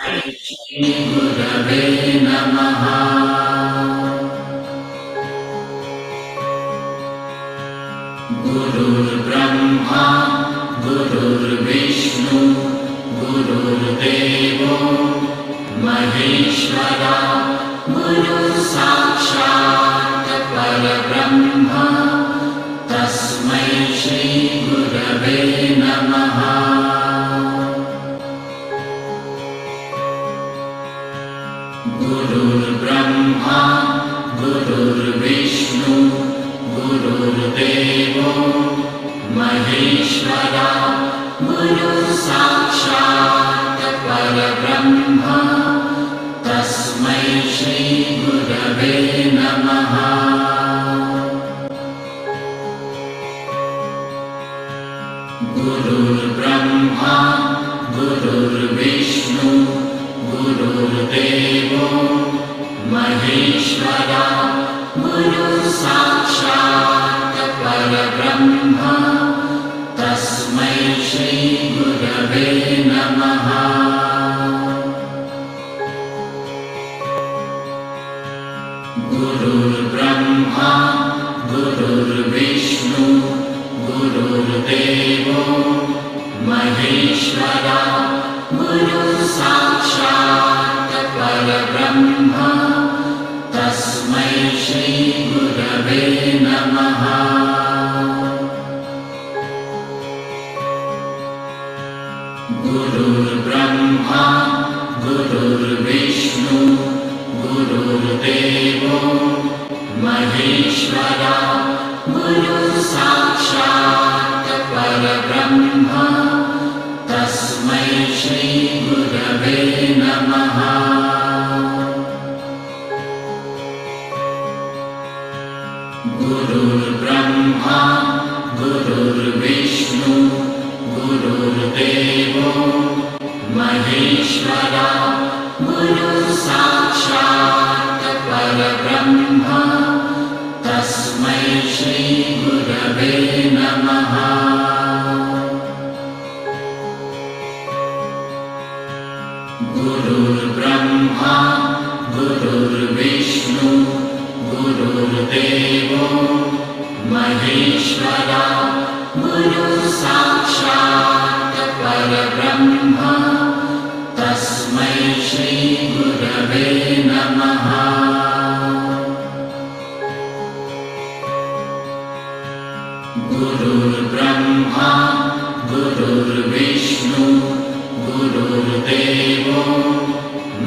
Shri Gurave Namaha. Gurur Brahma, Gurur Vishnu, Gurur Devo, Maheshwara, Guru Sakshat Parabrahma, Tasmai Shri Gurave Namaha. Gurur Brahma, Gurur Vishnu, Gurur Devo, Maheshwara, Guru Sakshat Parabrahma, Tasmai Shri Gurave Namaha. Gurur Brahma, Gurur Vishnu, Gurur Devo, Maheshwara, Guru Sakshat Parabrahma, Tasmai Shri Gurave Namaha. Gurur Brahma, Gurur Vishnu, Gurur Devo, Maheshwara, Guru Sakshat Parabrahma, Tasmai Shri Gurave Namaha. Gurur Brahma, Gurur Vishnu, Gurur Devo, Maheshwara, Guru Sakshat Parabrahma, Tasmai Shri Gurave Namaha. Gurur Brahma, Gurur Vishnu, Gurur Devo, Maheshwara, Guru Sakshat Parabrahma, Tasmai Shri Gurave Namaha. Gurur Brahma, Gurur Vishnu, Gurur Devo, Maheshwara, Guru Sakshat Parabrahma, Tasmai Shri Gurave Namaha. Gurur Brahma, Gurur Vishnu, Gurur Devo,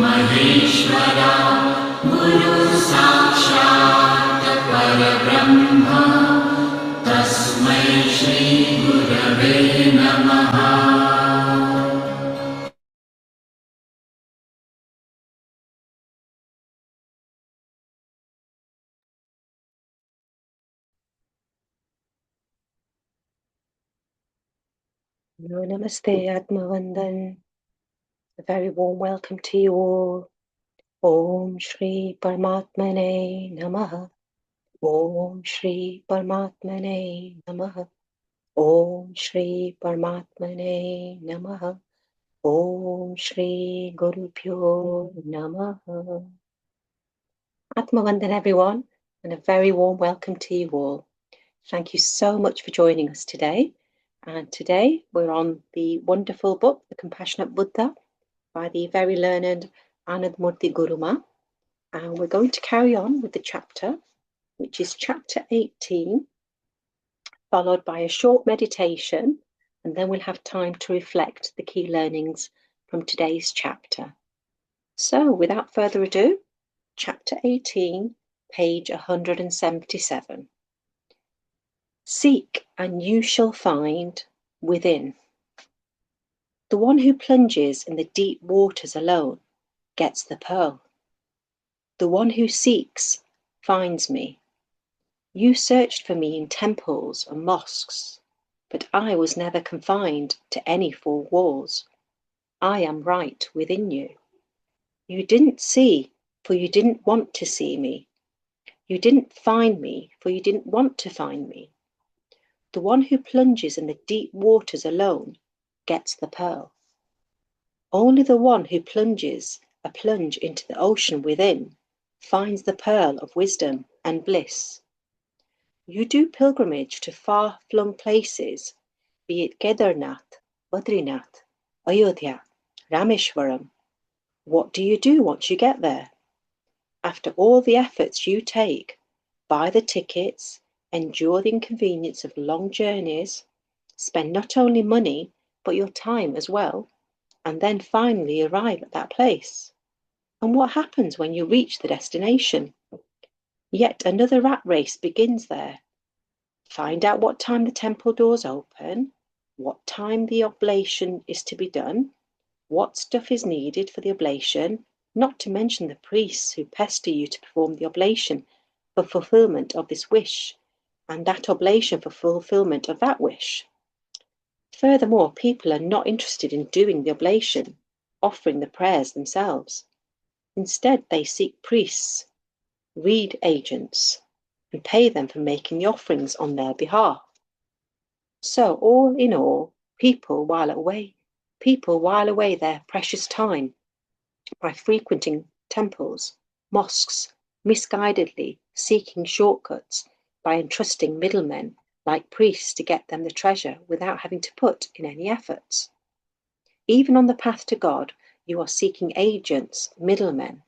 Maheshwara, Guru Sakshat Parabrahma, Tasmai Shri Gurave Namaha. Namaste Atmavandan. A very warm welcome to you all. Om Shri Paramatmane Namaha. Om Shri Paramatmane Namaha. Om Shri Paramatmane Namaha. Om Shri Gurubhyo Namaha. Atmavandan everyone, and a very warm welcome to you all. Thank you so much for joining us today. And today we're on the wonderful book, The Compassionate Buddha, by the very learned AnandMurti Guruma. And we're going to carry on with the chapter, which is chapter 18, followed by a short meditation, and then we'll have time to reflect the key learnings from today's chapter. So without further ado, chapter 18, page 177. Seek and you shall find within. The one who plunges in the deep waters alone gets the pearl. The one who seeks finds me. You searched for me in temples and mosques, but I was never confined to any four walls. I am right within you. You didn't see, for you didn't want to see me. You didn't find me, for you didn't want to find me. The one who plunges in the deep waters alone gets the pearl. Only the one who plunges a plunge into the ocean within finds the pearl of wisdom and bliss. You do pilgrimage to far-flung places, be it Kedarnath, Badrinath, Ayodhya, Rameshwaram. What do you do once you get there? After all the efforts you take, buy the tickets, endure the inconvenience of long journeys, spend not only money but your time as well, and then finally arrive at that place. And what happens when you reach the destination? Yet another rat race begins there. Find out what time the temple doors open, what time the oblation is to be done, what stuff is needed for the oblation, not to mention the priests who pester you to perform the oblation for fulfillment of this wish, and that oblation for fulfillment of that wish. Furthermore, people are not interested in doing the oblation, offering the prayers themselves. Instead, they seek priests, reed agents, and pay them for making the offerings on their behalf. So, all in all, people while away their precious time by frequenting temples, mosques, misguidedly seeking shortcuts by entrusting middlemen like priests to get them the treasure without having to put in any efforts. Even on the path to God, you are seeking agents, middlemen,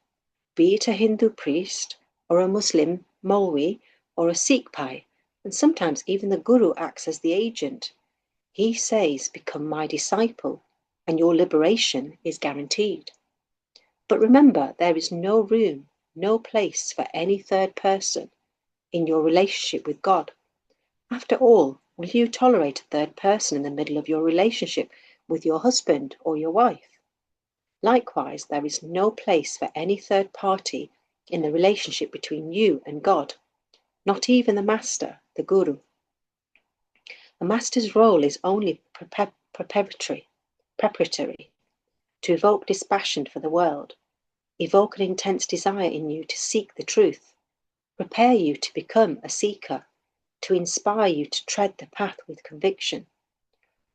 be it a Hindu priest or a Muslim Maulvi or a Sikh Pai, and sometimes even the Guru acts as the agent. He says, "Become my disciple, and your liberation is guaranteed." But remember, there is no room, no place for any third person in your relationship with God. After all, will you tolerate a third person in the middle of your relationship with your husband or your wife? Likewise, there is no place for any third party in the relationship between you and God, not even the master, the guru. A master's role is only preparatory, to evoke dispassion for the world, evoke an intense desire in you to seek the truth, prepare you to become a seeker, to inspire you to tread the path with conviction.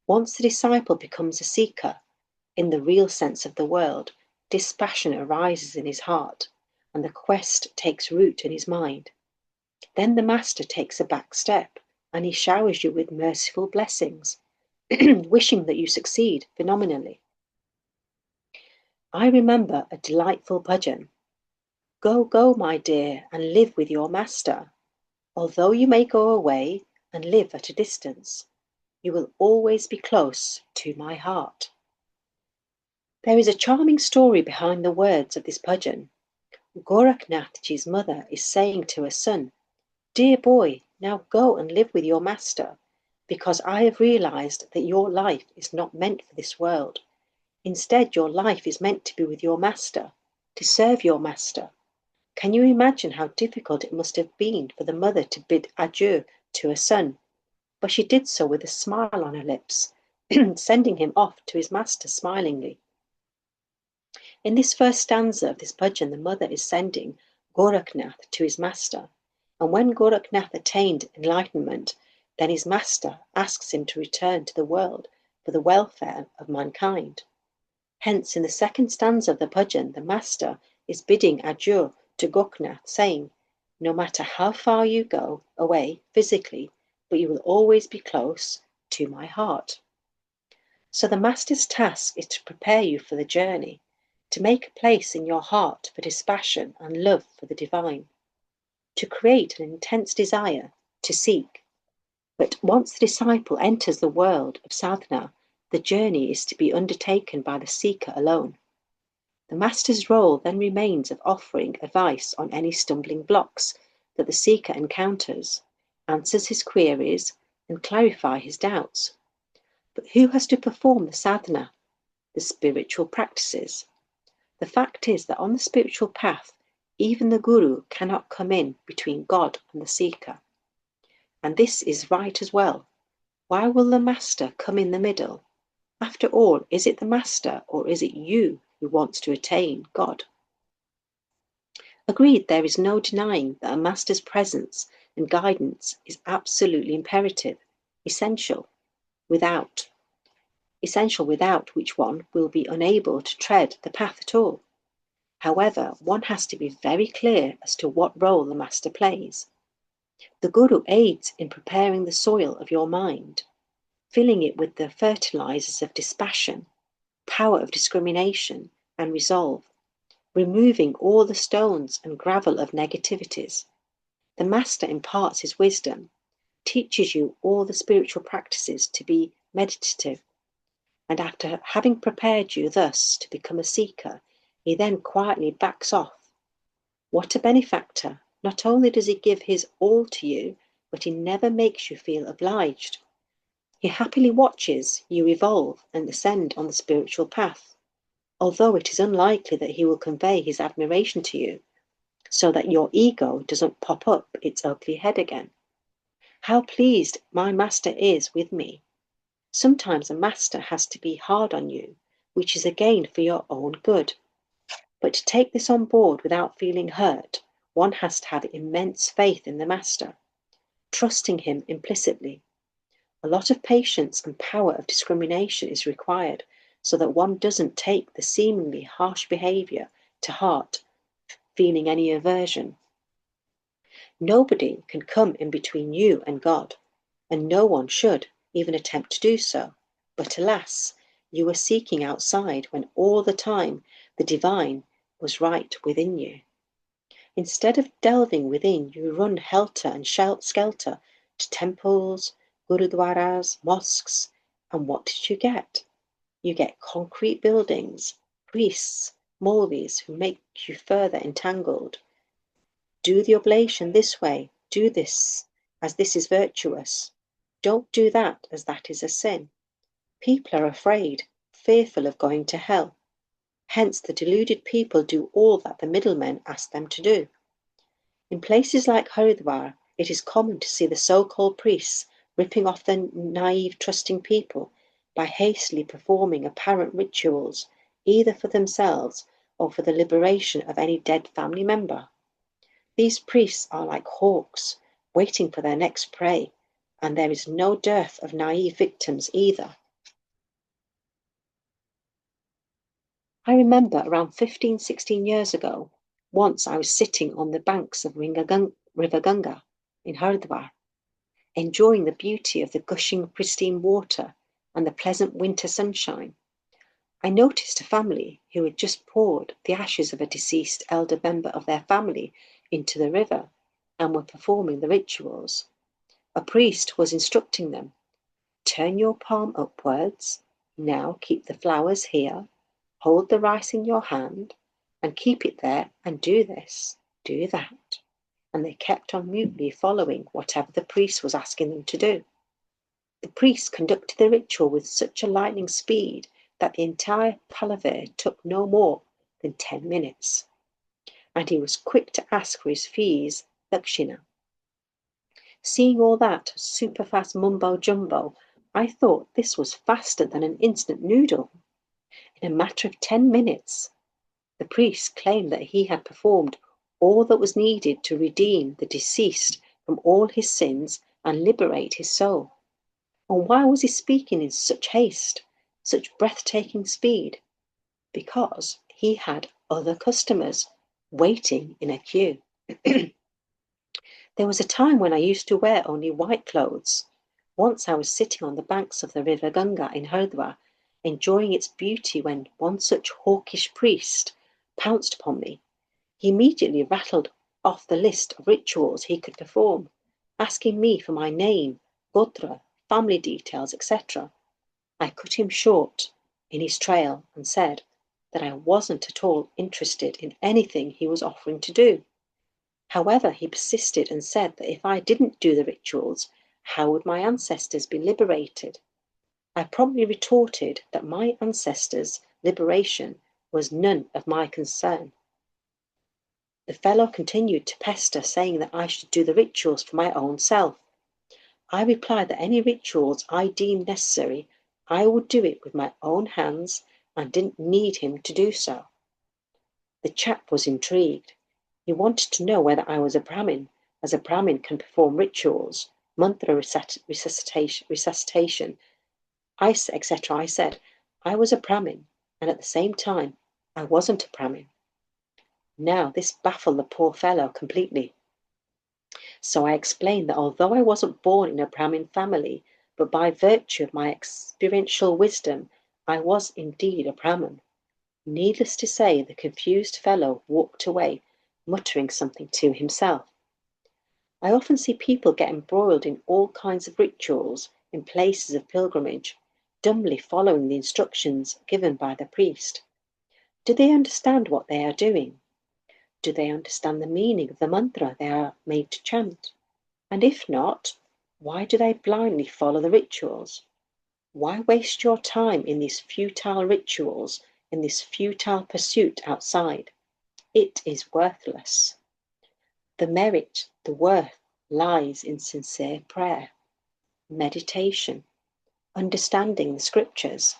Once the disciple becomes a seeker, in the real sense of the word, dispassion arises in his heart, and the quest takes root in his mind. Then the master takes a back step, and he showers you with merciful blessings, wishing that you succeed phenomenally. I remember a delightful bhajan. Go, go, my dear, and live with your master. Although you may go away and live at a distance, you will always be close to my heart. There is a charming story behind the words of this bhajan. Gorakhnathji's mother is saying to her son, "Dear boy, now go and live with your master, because I have realized that your life is not meant for this world. Instead, your life is meant to be with your master, to serve your master." Can you imagine how difficult it must have been for the mother to bid adieu to her son? But she did so with a smile on her lips, sending him off to his master smilingly. In this first stanza of this bhajan, the mother is sending Gorakhnath to his master, and when Gorakhnath attained enlightenment, then his master asks him to return to the world for the welfare of mankind. Hence, in the second stanza of the bhajan, the master is bidding adieu to Gorakhnath, saying, "No matter how far you go away physically, but you will always be close to my heart." So the master's task is to prepare you for the journey, to make a place in your heart for dispassion and love for the divine, to create an intense desire to seek. But once the disciple enters the world of sadhana, the journey is to be undertaken by the seeker alone. The master's role then remains of offering advice on any stumbling blocks that the seeker encounters, answers his queries, and clarify his doubts. But who has to perform the sadhana, the spiritual practices? The fact is that on the spiritual path, even the guru cannot come in between God and the seeker. And this is right as well. Why will the master come in the middle? After all, is it the master or is it you who wants to attain God? Agreed, there is no denying that a master's presence and guidance is absolutely imperative, essential. Without essential without which one will be unable to tread the path at all. However, one has to be very clear as to what role the master plays. The Guru aids in preparing the soil of your mind, filling it with the fertilizers of dispassion, power of discrimination and resolve, removing all the stones and gravel of negativities. The master imparts his wisdom, teaches you all the spiritual practices to be meditative, and after having prepared you thus to become a seeker, he then quietly backs off. What a benefactor! Not only does he give his all to you, but he never makes you feel obliged. He happily watches you evolve and ascend on the spiritual path, although it is unlikely that he will convey his admiration to you, so that your ego doesn't pop up its ugly head again. How pleased my master is with me. Sometimes a master has to be hard on you, which is again for your own good. But to take this on board without feeling hurt, one has to have immense faith in the master, trusting him implicitly. A lot of patience and power of discrimination is required so that one doesn't take the seemingly harsh behavior to heart, feeling any aversion. Nobody can come in between you and God, and no one should even attempt to do so. But alas, you were seeking outside when all the time the divine was right within you. Instead of delving within, you run helter and skelter to temples, gurudwaras, mosques, and what did you get? You get concrete buildings, priests, Maulvis who make you further entangled. Do the oblation this way, do this, as this is virtuous. Don't do that, as that is a sin. People are afraid, fearful of going to hell. Hence the deluded people do all that the middlemen ask them to do. In places like Haridwar, it is common to see the so-called priests ripping off the naive, trusting people by hastily performing apparent rituals, either for themselves or for the liberation of any dead family member. These priests are like hawks, waiting for their next prey, and there is no dearth of naive victims either. I remember around 15, 16 years ago, once I was sitting on the banks of River Ganga in Haridwar, enjoying the beauty of the gushing pristine water and the pleasant winter sunshine. I noticed a family who had just poured the ashes of a deceased elder member of their family into the river and were performing the rituals. A priest was instructing them, turn your palm upwards, now keep the flowers here, hold the rice in your hand, and keep it there and do this, do that. And they kept on mutely following whatever the priest was asking them to do. The priest conducted the ritual with such a lightning speed that the entire palaver took no more than 10 minutes. And he was quick to ask for his fees, dakshina. Seeing all that super-fast mumbo-jumbo, I thought this was faster than an instant noodle. In a matter of 10 minutes, the priest claimed that he had performed all that was needed to redeem the deceased from all his sins and liberate his soul. And why was he speaking in such haste, such breathtaking speed? Because he had other customers waiting in a queue. There was a time when I used to wear only white clothes. Once I was sitting on the banks of the river Ganga in Haridwar, enjoying its beauty, when one such hawkish priest pounced upon me. He immediately rattled off the list of rituals he could perform, asking me for my name, gotra, family details, etc. I cut him short in his trail and said that I wasn't at all interested in anything he was offering to do. However, he persisted and said that if I didn't do the rituals, how would my ancestors be liberated? I promptly retorted that my ancestors' liberation was none of my concern. The fellow continued to pester, saying that I should do the rituals for my own self. I replied that any rituals I deemed necessary, I would do it with my own hands and didn't need him to do so. The chap was intrigued. He wanted to know whether I was a Brahmin, as a Brahmin can perform rituals, mantra resuscitation, etc. I said, I was a Brahmin, and at the same time, I wasn't a Brahmin. Now, this baffled the poor fellow completely. So I explained that although I wasn't born in a Brahmin family, but by virtue of my experiential wisdom, I was indeed a Brahmin. Needless to say, the confused fellow walked away, muttering something to himself. I often see people get embroiled in all kinds of rituals in places of pilgrimage, dumbly following the instructions given by the priest. Do they understand what they are doing? Do they understand the meaning of the mantra they are made to chant? And if not, why do they blindly follow the rituals? Why waste your time in these futile rituals, in this futile pursuit outside? It is worthless. The merit, the worth, lies in sincere prayer, meditation, understanding the scriptures,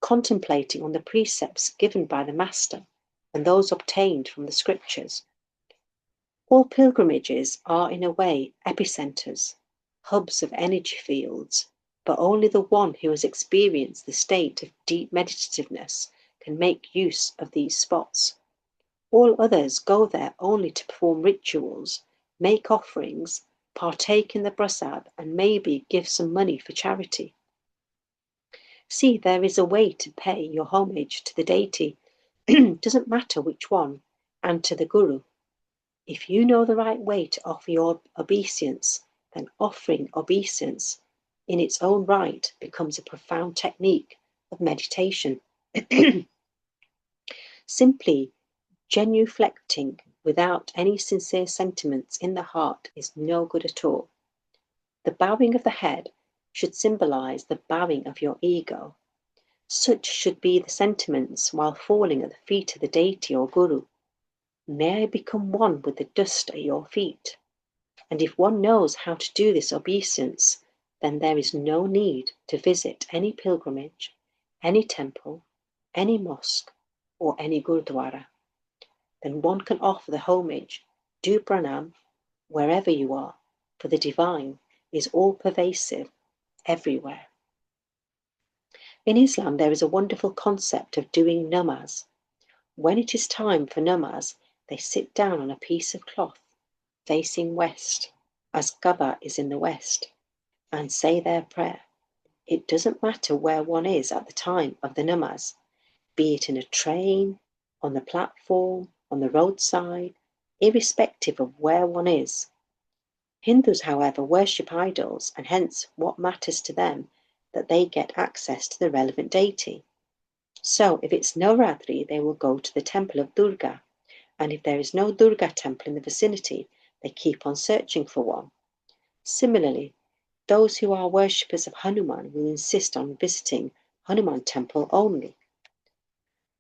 contemplating on the precepts given by the Master and those obtained from the scriptures. All pilgrimages are in a way epicenters, hubs of energy fields, but only the one who has experienced the state of deep meditativeness can make use of these spots. All others go there only to perform rituals, make offerings, partake in the prasad, and maybe give some money for charity. See, there is a way to pay your homage to the deity, doesn't matter which one, and to the Guru. If you know the right way to offer your obeisance, then offering obeisance in its own right becomes a profound technique of meditation. Simply genuflecting without any sincere sentiments in the heart is no good at all. The bowing of the head should symbolize the bowing of your ego. Such should be the sentiments while falling at the feet of the deity or Guru. May I become one with the dust at your feet. And if one knows how to do this obeisance, then there is no need to visit any pilgrimage, any temple, any mosque, or any gurdwara. Then one can offer the homage, do pranam, wherever you are, for the divine is all-pervasive, everywhere. In Islam, there is a wonderful concept of doing namaz. When it is time for namaz, they sit down on a piece of cloth, facing west, as Kaaba is in the west, and say their prayer. It doesn't matter where one is at the time of the namaz, be it in a train, on the platform, on the roadside, irrespective of where one is. Hindus, however, worship idols, and hence what matters to them that they get access to the relevant deity. So if it's Navratri, they will go to the temple of Durga, and if there is no Durga temple in the vicinity, they keep on searching for one. Similarly, those who are worshippers of Hanuman will insist on visiting Hanuman temple only.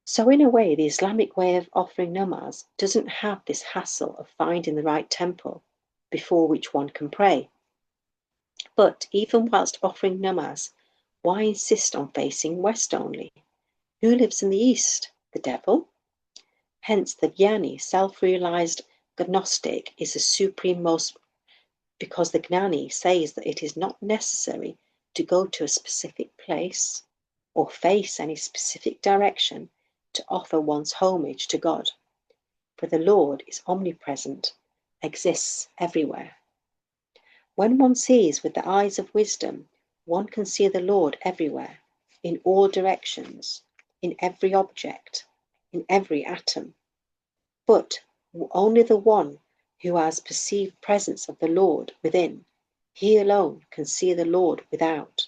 So in a way, the Islamic way of offering namaz doesn't have this hassle of finding the right temple before which one can pray. But even whilst offering namaz, why insist on facing west only? Who lives in the east? The devil? Hence the jnani, self-realized gnostic, is the supreme most, because the gnani says that it is not necessary to go to a specific place or face any specific direction to offer one's homage to God. For the Lord is omnipresent, exists everywhere. When one sees with the eyes of wisdom, one can see the Lord everywhere, in all directions, in every object, in every atom. But only the one who has perceived presence of the Lord within, he alone can see the Lord without.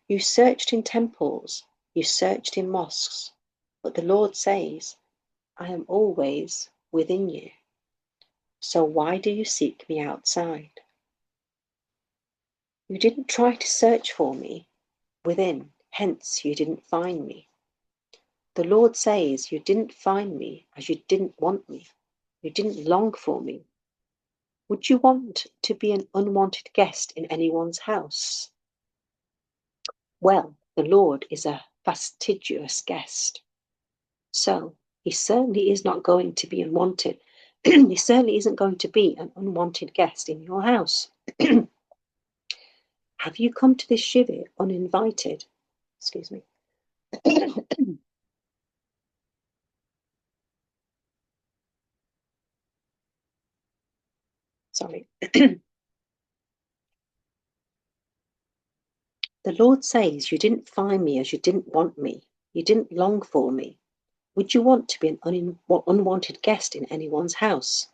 You searched in temples, you searched in mosques, but the Lord says, I am always within you. So why do you seek me outside? You didn't try to search for me within, hence you didn't find me. The Lord says you didn't find me as you didn't want me. You didn't long for me. Would you want to be an unwanted guest in anyone's house? Well, the Lord is a fastidious guest. So he certainly is not going to be unwanted. He certainly isn't going to be an unwanted guest in your house. Have you come to this shivir uninvited? Excuse me. Sorry. The Lord says, you didn't find me as you didn't want me. You didn't long for me. Would you want to be an unwanted guest in anyone's house?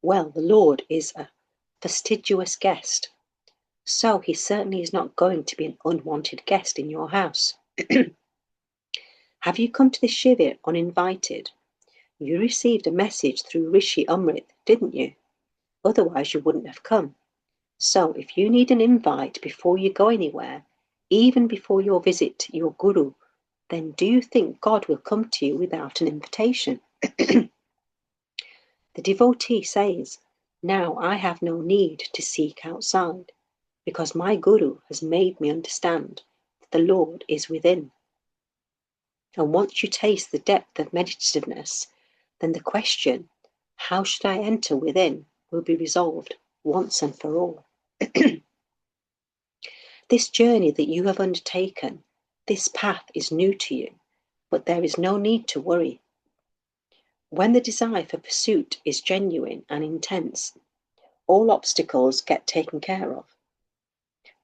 Well, the Lord is a fastidious guest, so he certainly is not going to be an unwanted guest in your house. Have you come to this shivir uninvited? You received a message through Rishi Amrit, didn't you? Otherwise you wouldn't have come. So if you need an invite before you go anywhere, even before your visit your Guru, then do you think God will come to you without an invitation? The devotee says, now I have no need to seek outside, because my Guru has made me understand that the Lord is within. And once you taste the depth of meditativeness, then the question, how should I enter within, will be resolved once and for all. This journey that you have undertaken, this path is new to you, but there is no need to worry. When the desire for pursuit is genuine and intense, all obstacles get taken care of.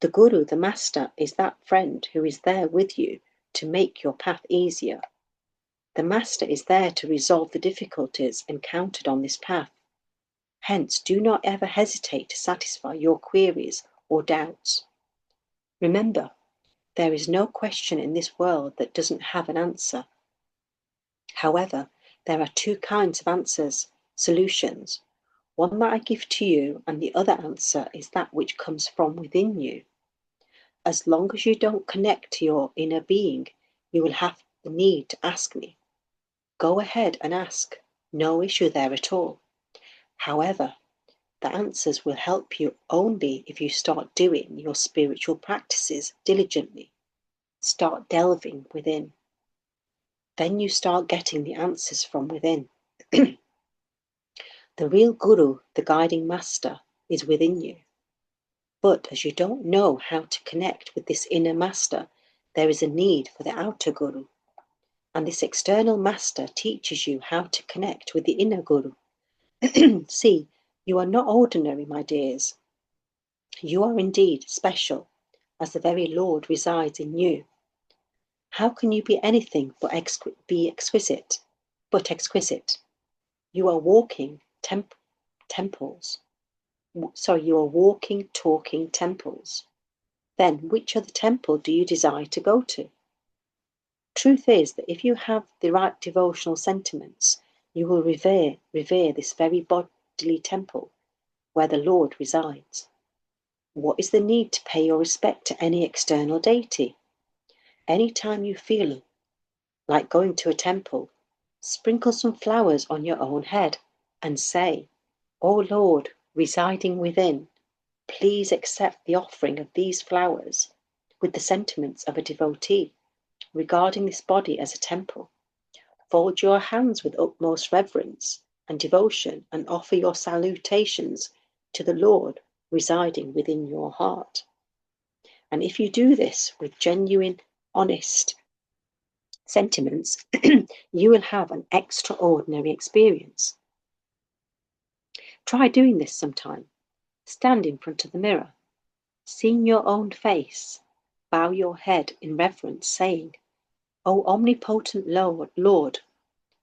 The Guru, the Master, is that friend who is there with you to make your path easier. The Master is there to resolve the difficulties encountered on this path. Hence, do not ever hesitate to satisfy your queries or doubts. Remember, there is no question in this world that doesn't have an answer. However, there are two kinds of answers, solutions. One that I give to you, and the other answer is that which comes from within you. As long as you don't connect to your inner being, you will have the need to ask me. Go ahead and ask, no issue there at all. However, the answers will help you only if you start doing your spiritual practices diligently. Start delving within. Then you start getting the answers from within. The real Guru, the guiding master, is within you. But as you don't know how to connect with this inner master, there is a need for the outer Guru. And this external master teaches you how to connect with the inner Guru. See, you are not ordinary, my dears. You are indeed special, as the very Lord resides in you. How can you be anything but exquisite? You are walking temples. Sorry, you are walking, talking temples. Then, which other temple do you desire to go to? Truth is that if you have the right devotional sentiments, you will revere this very bodily temple where the Lord resides. What is the need to pay your respect to any external deity? Any time you feel like going to a temple, sprinkle some flowers on your own head and say, O Lord, residing within, please accept the offering of these flowers with the sentiments of a devotee, regarding this body as a temple. Fold your hands with utmost reverence and devotion and offer your salutations to the Lord residing within your heart. And if you do this with genuine, honest sentiments, you will have an extraordinary experience. Try doing this sometime. Stand in front of the mirror, seeing your own face, bow your head in reverence, saying, O omnipotent Lord,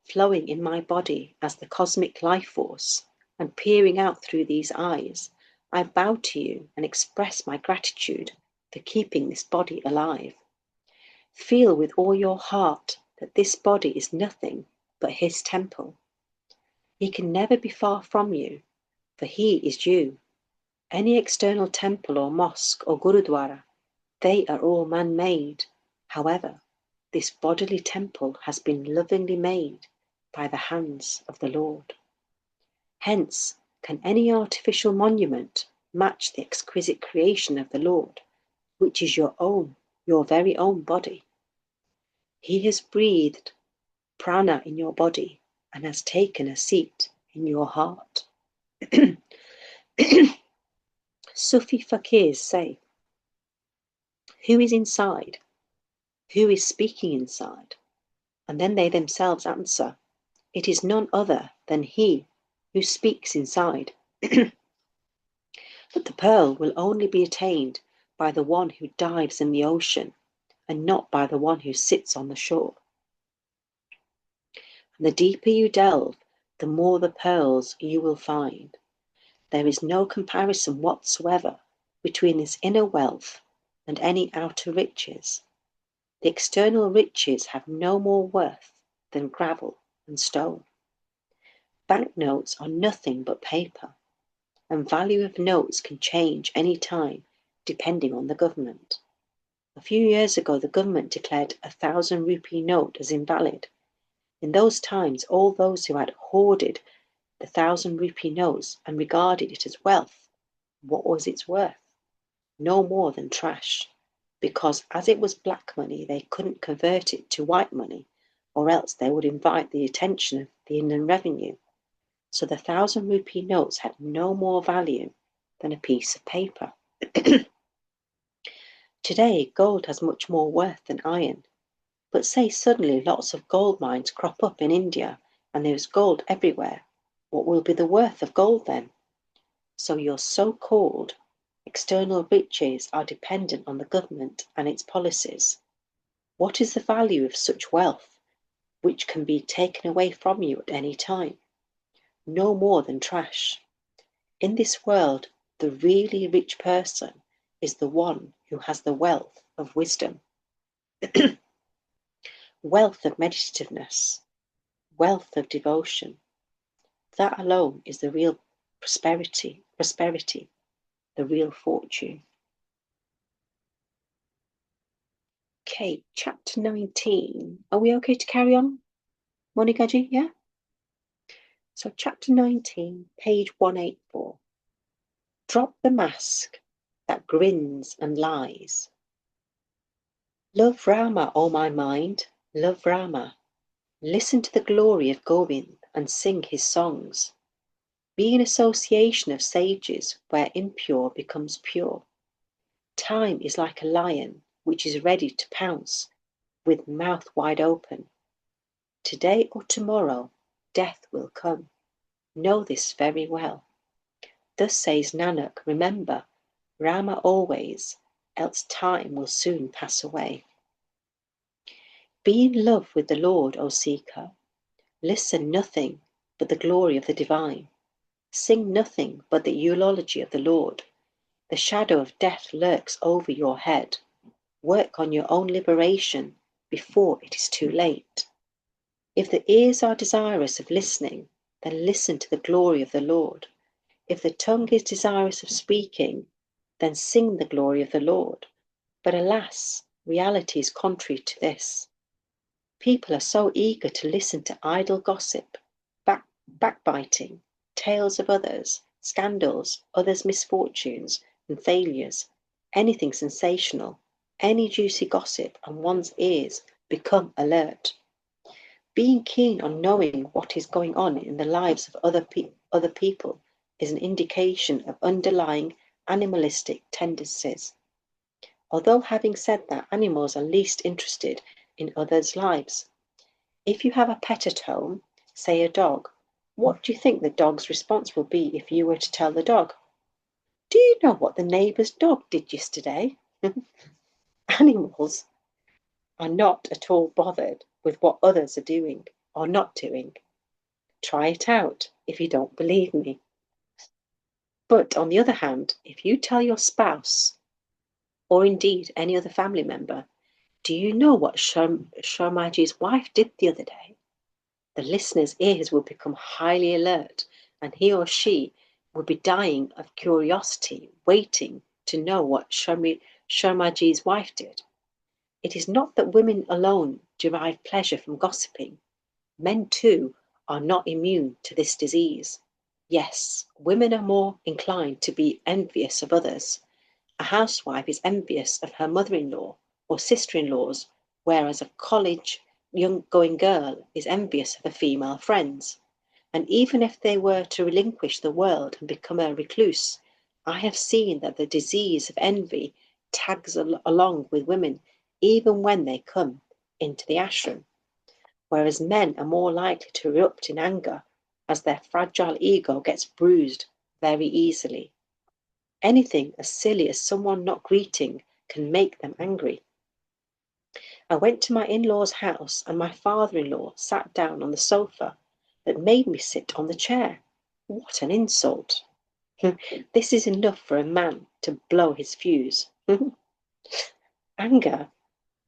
flowing in my body as the cosmic life force and peering out through these eyes, I bow to you and express my gratitude for keeping this body alive. Feel with all your heart that this body is nothing but his temple. He can never be far from you, for he is you. Any external temple or mosque or gurudwara, they are all man-made. However, this bodily temple has been lovingly made by the hands of the Lord. Hence, can any artificial monument match the exquisite creation of the Lord, which is your very own body? He has breathed prana in your body and has taken a seat in your heart. Sufi fakirs say, Who is inside? Who is speaking inside? And then they themselves answer, it is none other than he who speaks inside. But the pearl will only be attained by the one who dives in the ocean, and not by the one who sits on the shore. And the deeper you delve, the more the pearls you will find. There is no comparison whatsoever between this inner wealth and any outer riches. The external riches have no more worth than gravel and stone. Banknotes are nothing but paper, and value of notes can change any time depending on the government. A few years ago, the government declared a 1,000 rupee note as invalid. In those times, all those who had hoarded the 1,000 rupee notes and regarded it as wealth, what was its worth? No more than trash, because as it was black money, they couldn't convert it to white money, or else they would invite the attention of the Inland Revenue. So the 1,000 rupee notes had no more value than a piece of paper. Today, gold has much more worth than iron. But say suddenly lots of gold mines crop up in India and there's gold everywhere. What will be the worth of gold then? So your so-called external riches are dependent on the government and its policies. What is the value of such wealth, which can be taken away from you at any time? No more than trash. In this world, the really rich person is the one who has the wealth of wisdom, wealth of meditativeness, wealth of devotion. That alone is the real prosperity, the real fortune. Okay, chapter 19. Are we okay to carry on, Monikaji? Yeah? So chapter 19, page 184. Drop the mask that grins and lies. Love Rama, O my mind, love Rama. Listen to the glory of Govind and sing his songs. Be in association of sages where impure becomes pure. Time is like a lion which is ready to pounce with mouth wide open. Today or tomorrow, death will come. Know this very well. Thus says Nanak, remember, Rama always, else time will soon pass away. Be in love with the Lord, O seeker. Listen nothing but the glory of the divine. Sing nothing but the eulogy of the Lord. The shadow of death lurks over your head. Work on your own liberation before it is too late. If the ears are desirous of listening, then listen to the glory of the Lord. If the tongue is desirous of speaking, then sing the glory of the Lord. But alas, reality is contrary to this. People are so eager to listen to idle gossip, backbiting, tales of others, scandals, others' misfortunes and failures, anything sensational, any juicy gossip, and one's ears become alert. Being keen on knowing what is going on in the lives of other people is an indication of underlying animalistic tendencies. Although having said that, animals are least interested in others' lives. If you have a pet at home, say a dog, what do you think the dog's response will be if you were to tell the dog, do you know what the neighbour's dog did yesterday? Animals are not at all bothered with what others are doing or not doing. Try it out if you don't believe me. But on the other hand, if you tell your spouse, or indeed any other family member, do you know what Sharmaji's wife did the other day? The listener's ears will become highly alert, and he or she will be dying of curiosity, waiting to know what Sharmaji's wife did. It is not that women alone derive pleasure from gossiping. Men too are not immune to this disease. Yes, women are more inclined to be envious of others. A housewife is envious of her mother-in-law or sister-in-laws, whereas a college young-going girl is envious of her female friends. And even if they were to relinquish the world and become a recluse, I have seen that the disease of envy tags along with women even when they come into the ashram, whereas men are more likely to erupt in anger as their fragile ego gets bruised very easily. Anything as silly as someone not greeting can make them angry. I went to my in-laws' house and my father-in-law sat down on the sofa that made me sit on the chair. What an insult! This is enough for a man to blow his fuse. Anger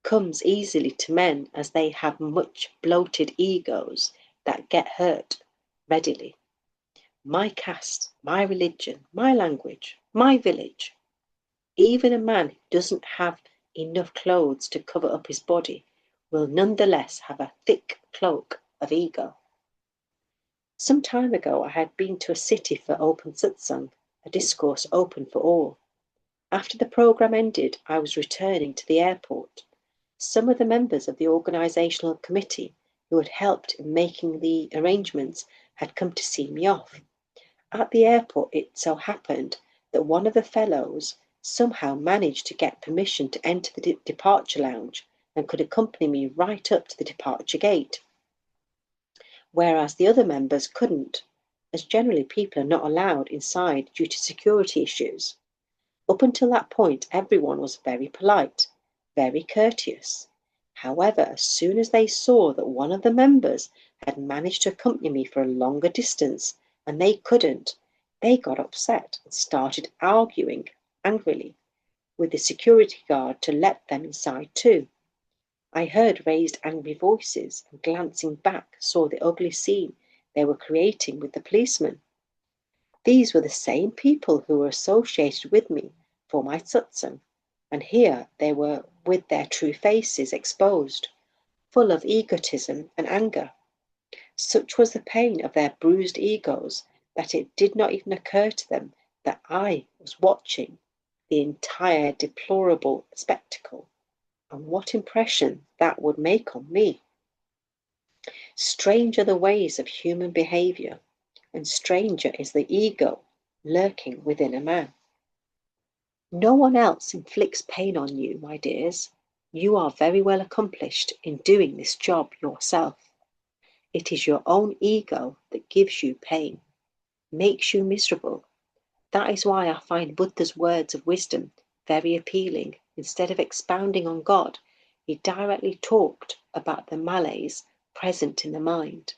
comes easily to men as they have much bloated egos that get hurt readily. My caste, my religion, my language, my village. Even a man who doesn't have enough clothes to cover up his body will nonetheless have a thick cloak of ego. Some time ago I had been to a city for open satsang, a discourse open for all. After the program ended, I was returning to the airport. Some of the members of the organisational committee who had helped in making the arrangements had come to see me off. At the airport, it so happened that one of the fellows somehow managed to get permission to enter the departure lounge and could accompany me right up to the departure gate, whereas the other members couldn't, as generally people are not allowed inside due to security issues. Up until that point, everyone was very polite, very courteous. However, as soon as they saw that one of the members had managed to accompany me for a longer distance and they couldn't, they got upset and started arguing angrily with the security guard to let them inside too. I heard raised angry voices and glancing back saw the ugly scene they were creating with the policeman. These were the same people who were associated with me for my satsang, and here they were with their true faces exposed, full of egotism and anger. Such was the pain of their bruised egos that it did not even occur to them that I was watching the entire deplorable spectacle, and what impression that would make on me. Strange are the ways of human behaviour, and stranger is the ego lurking within a man. No one else inflicts pain on you, my dears. You are very well accomplished in doing this job yourself. It is your own ego that gives you pain, makes you miserable. That is why I find Buddha's words of wisdom very appealing. Instead of expounding on God, he directly talked about the malaise present in the mind.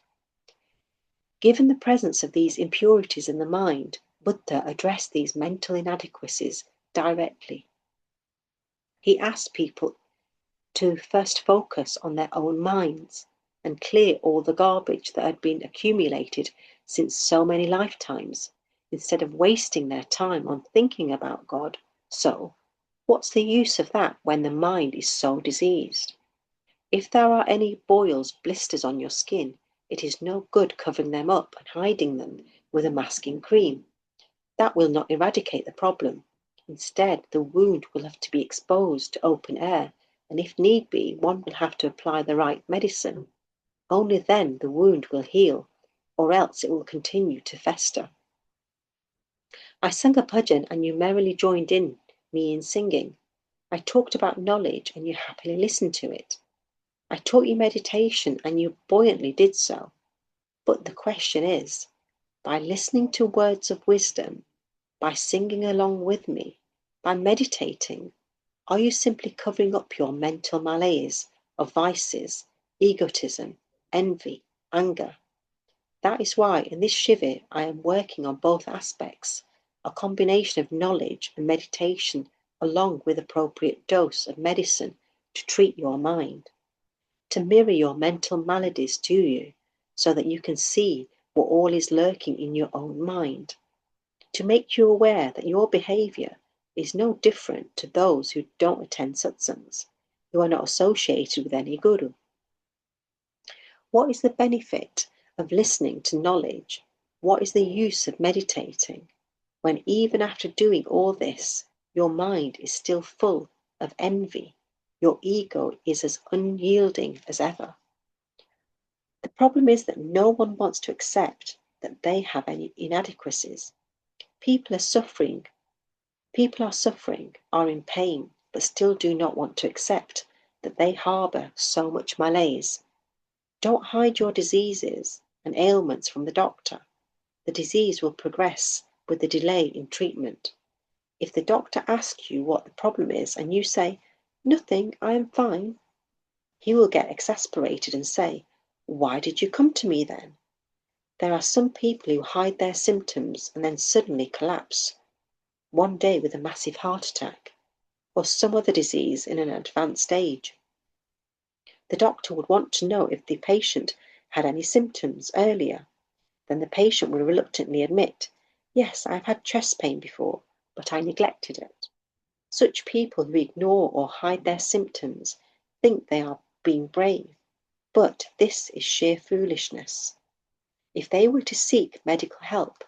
Given the presence of these impurities in the mind, Buddha addressed these mental inadequacies directly. He asked people to first focus on their own minds and clear all the garbage that had been accumulated since so many lifetimes, instead of wasting their time on thinking about God. So, what's the use of that when the mind is so diseased? If there are any boils, blisters on your skin, it is no good covering them up and hiding them with a masking cream. That will not eradicate the problem. Instead, the wound will have to be exposed to open air, and if need be, one will have to apply the right medicine. Only then the wound will heal, or else it will continue to fester. I sang a bhajan and you merrily joined me in singing. I talked about knowledge and you happily listened to it. I taught you meditation and you buoyantly did so. But the question is, by listening to words of wisdom, by singing along with me, by meditating, are you simply covering up your mental malaise of vices, egotism, envy, anger? That is why in this Shiva I am working on both aspects, a combination of knowledge and meditation along with appropriate dose of medicine to treat your mind, to mirror your mental maladies to you so that you can see what all is lurking in your own mind, to make you aware that your behaviour is no different to those who don't attend satsangs, who are not associated with any guru. What is the benefit of listening to knowledge? What is the use of meditating when even after doing all this, your mind is still full of envy? Your ego is as unyielding as ever. The problem is that no one wants to accept that they have any inadequacies. People are suffering People are suffering, are in pain, but still do not want to accept that they harbour so much malaise. Don't hide your diseases and ailments from the doctor. The disease will progress with the delay in treatment. If the doctor asks you what the problem is and you say, "Nothing, I am fine," he will get exasperated and say, "Why did you come to me then?" There are some people who hide their symptoms and then suddenly collapse, one day with a massive heart attack or some other disease in an advanced stage. The doctor would want to know if the patient had any symptoms earlier. Then the patient will reluctantly admit, "Yes, I've had chest pain before, but I neglected it." Such people who ignore or hide their symptoms think they are being brave, but this is sheer foolishness. If they were to seek medical help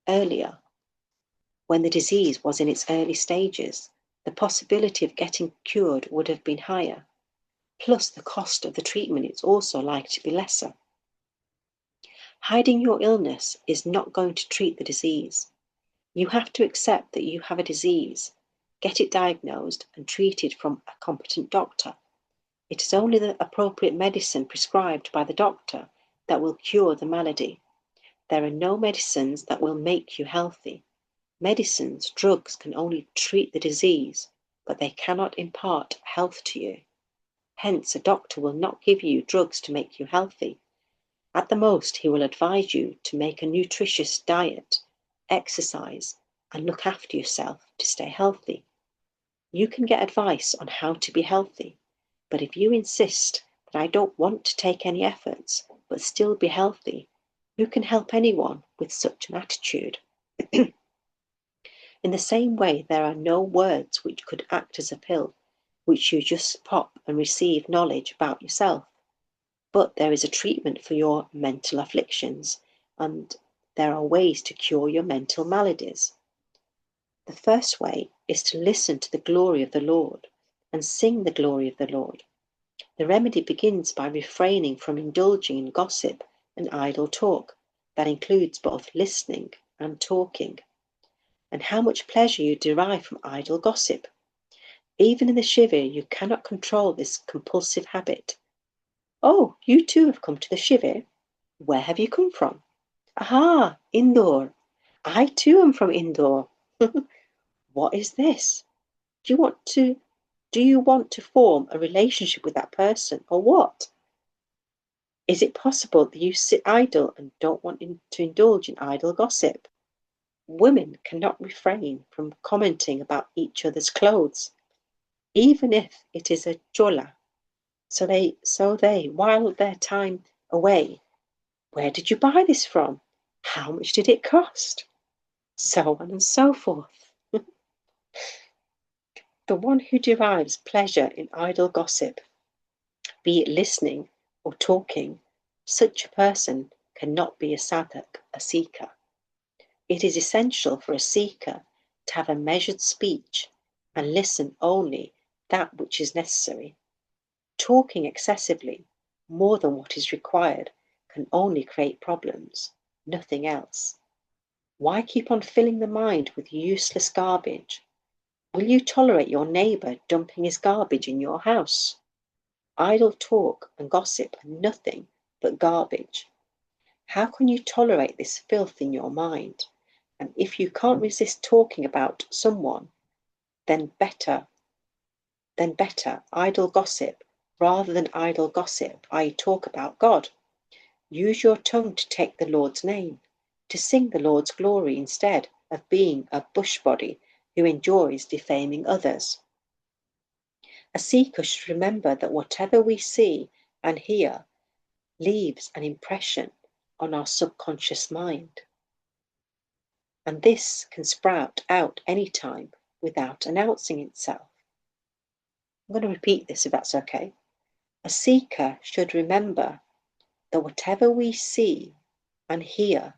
earlier, when the disease was in its early stages, the possibility of getting cured would have been higher. Plus, the cost of the treatment is also likely to be lesser. Hiding your illness is not going to treat the disease. You have to accept that you have a disease, get it diagnosed and treated from a competent doctor. It is only the appropriate medicine prescribed by the doctor that will cure the malady. There are no medicines that will make you healthy. Medicines, drugs can only treat the disease, but they cannot impart health to you. Hence, a doctor will not give you drugs to make you healthy. At the most, he will advise you to make a nutritious diet, exercise, and look after yourself to stay healthy. You can get advice on how to be healthy, but if you insist that I don't want to take any efforts but still be healthy, who can help anyone with such an attitude? In the same way, there are no words which could act as a pill, which you just pop and receive knowledge about yourself. But there is a treatment for your mental afflictions, and there are ways to cure your mental maladies. The first way is to listen to the glory of the Lord and sing the glory of the Lord. The remedy begins by refraining from indulging in gossip and idle talk that includes both listening and talking. And how much pleasure you derive from idle gossip. Even in the Shiva, you cannot control this compulsive habit. "Oh, you too have come to the Shiva? Where have you come from?" "Aha, Indore. I too am from Indore." What is this? Do you want to form a relationship with that person, or what? Is it possible that you sit idle and don't want to indulge in idle gossip? Women cannot refrain from commenting about each other's clothes, even if it is a chola. So they while their time away. "Where did you buy this from? How much did it cost?" So on and so forth. The one who derives pleasure in idle gossip, be it listening or talking, such a person cannot be a sadhak, a seeker. It is essential for a seeker to have a measured speech and listen only that which is necessary. Talking excessively, more than what is required, can only create problems, nothing else. Why keep on filling the mind with useless garbage? Will you tolerate your neighbour dumping his garbage in your house? Idle talk and gossip are nothing but garbage. How can you tolerate this filth in your mind? And if you can't resist talking about someone, then better idle gossip rather than idle gossip, i.e. talk about God. Use your tongue to take the Lord's name, to sing the Lord's glory instead of being a bushbody who enjoys defaming others. A seeker should remember that whatever we see and hear leaves an impression on our subconscious mind. And this can sprout out any time without announcing itself. I'm going to repeat this if that's okay. A seeker should remember that whatever we see and hear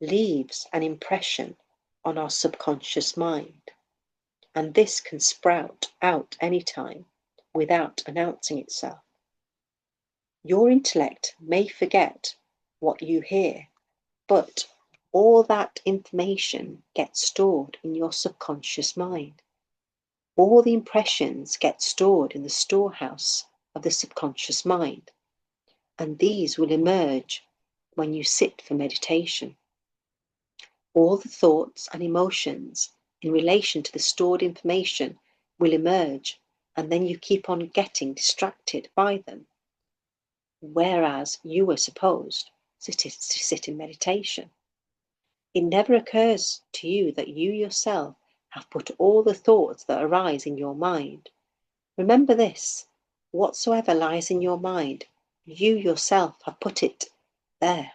leaves an impression on our subconscious mind, and this can sprout out any time without announcing itself. Your intellect may forget what you hear, but all that information gets stored in your subconscious mind. All the impressions get stored in the storehouse of the subconscious mind, and these will emerge when you sit for meditation. All the thoughts and emotions in relation to the stored information will emerge, and then you keep on getting distracted by them, whereas you were supposed to sit in meditation. It never occurs to you that you yourself have put all the thoughts that arise in your mind. Remember this: whatsoever lies in your mind, you yourself have put it there.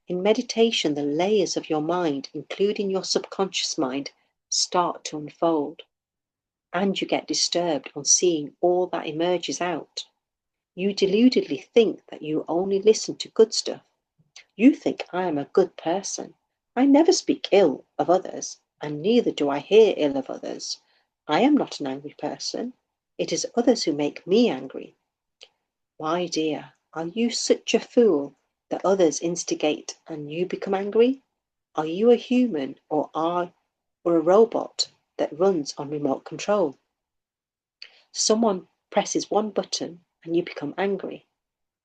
In meditation, the layers of your mind, including your subconscious mind, start to unfold, and you get disturbed on seeing all that emerges out. You deludedly think that you only listen to good stuff. You think, I am a good person. I never speak ill of others, and neither do I hear ill of others. I am not an angry person. It is others who make me angry. My dear, are you such a fool that others instigate and you become angry? Are you a human or a robot that runs on remote control? Someone presses one button and you become angry.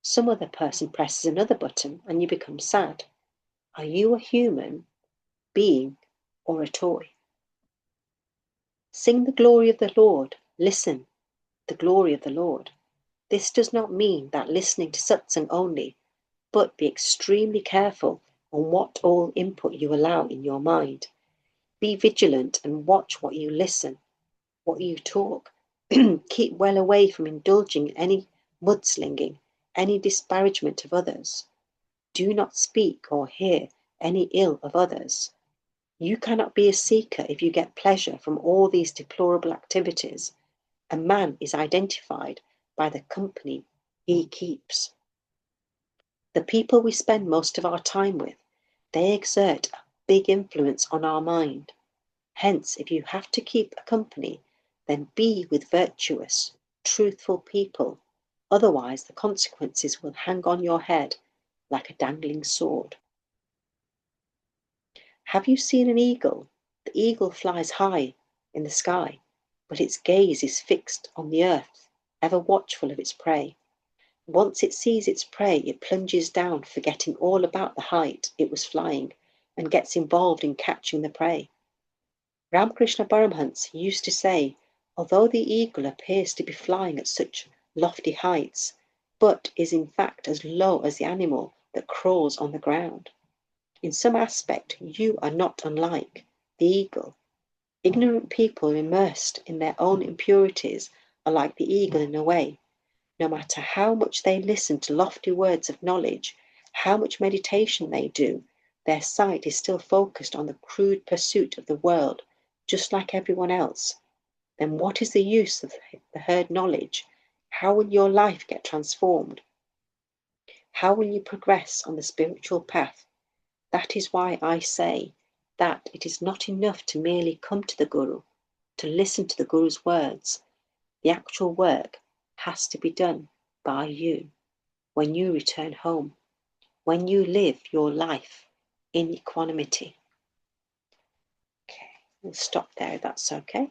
Some other person presses another button and you become sad. Are you a human being or a toy? Sing the glory of the Lord. Listen, the glory of the Lord. This does not mean that listening to satsang only, but be extremely careful on what all input you allow in your mind. Be vigilant and watch what you listen, what you talk. Keep well away from indulging in any mudslinging, any disparagement of others. Do not speak or hear any ill of others. You cannot be a seeker if you get pleasure from all these deplorable activities. A man is identified by the company he keeps. The people we spend most of our time with, they exert a big influence on our mind. Hence, if you have to keep a company, then be with virtuous, truthful people. Otherwise, the consequences will hang on your head like a dangling sword. Have you seen an eagle? The eagle flies high in the sky, but its gaze is fixed on the earth, ever watchful of its prey. Once it sees its prey, it plunges down, forgetting all about the height it was flying, and gets involved in catching the prey. Ramakrishna Paramhans used to say, although the eagle appears to be flying at such lofty heights, but is in fact as low as the animal that crawls on the ground. In some aspect, you are not unlike the eagle. Ignorant people immersed in their own impurities are like the eagle in a way. No matter how much they listen to lofty words of knowledge, how much meditation they do, their sight is still focused on the crude pursuit of the world, just like everyone else. Then what is the use of the heard knowledge? How will your life get transformed? How will you progress on the spiritual path? That is why I say that it is not enough to merely come to the Guru, to listen to the Guru's words. The actual work has to be done by you when you return home, when you live your life in equanimity. Okay, we'll stop there if that's okay.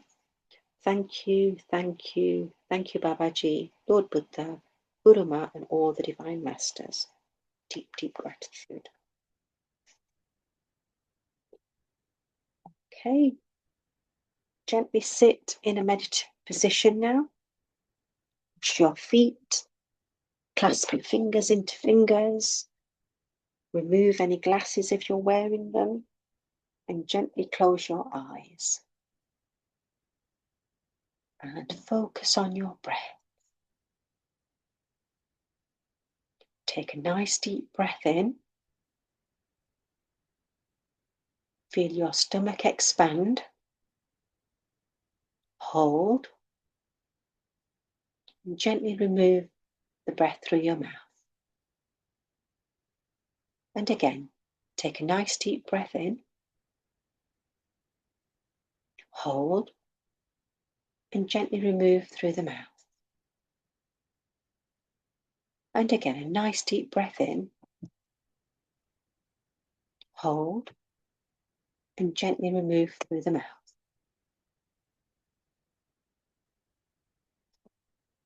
Thank you, thank you, thank you, Babaji, Lord Buddha, Guru Ma, and all the Divine Masters. Deep, deep gratitude. Okay, gently sit in a meditative position now. Push your feet, clasp your fingers into fingers, remove any glasses if you're wearing them, and gently close your eyes. And focus on your breath. Take a nice deep breath in. Feel your stomach expand. Hold. And gently remove the breath through your mouth. And again, take a nice deep breath in. Hold. And gently remove through the mouth. And again, a nice deep breath in. hold, and gently remove through the mouth.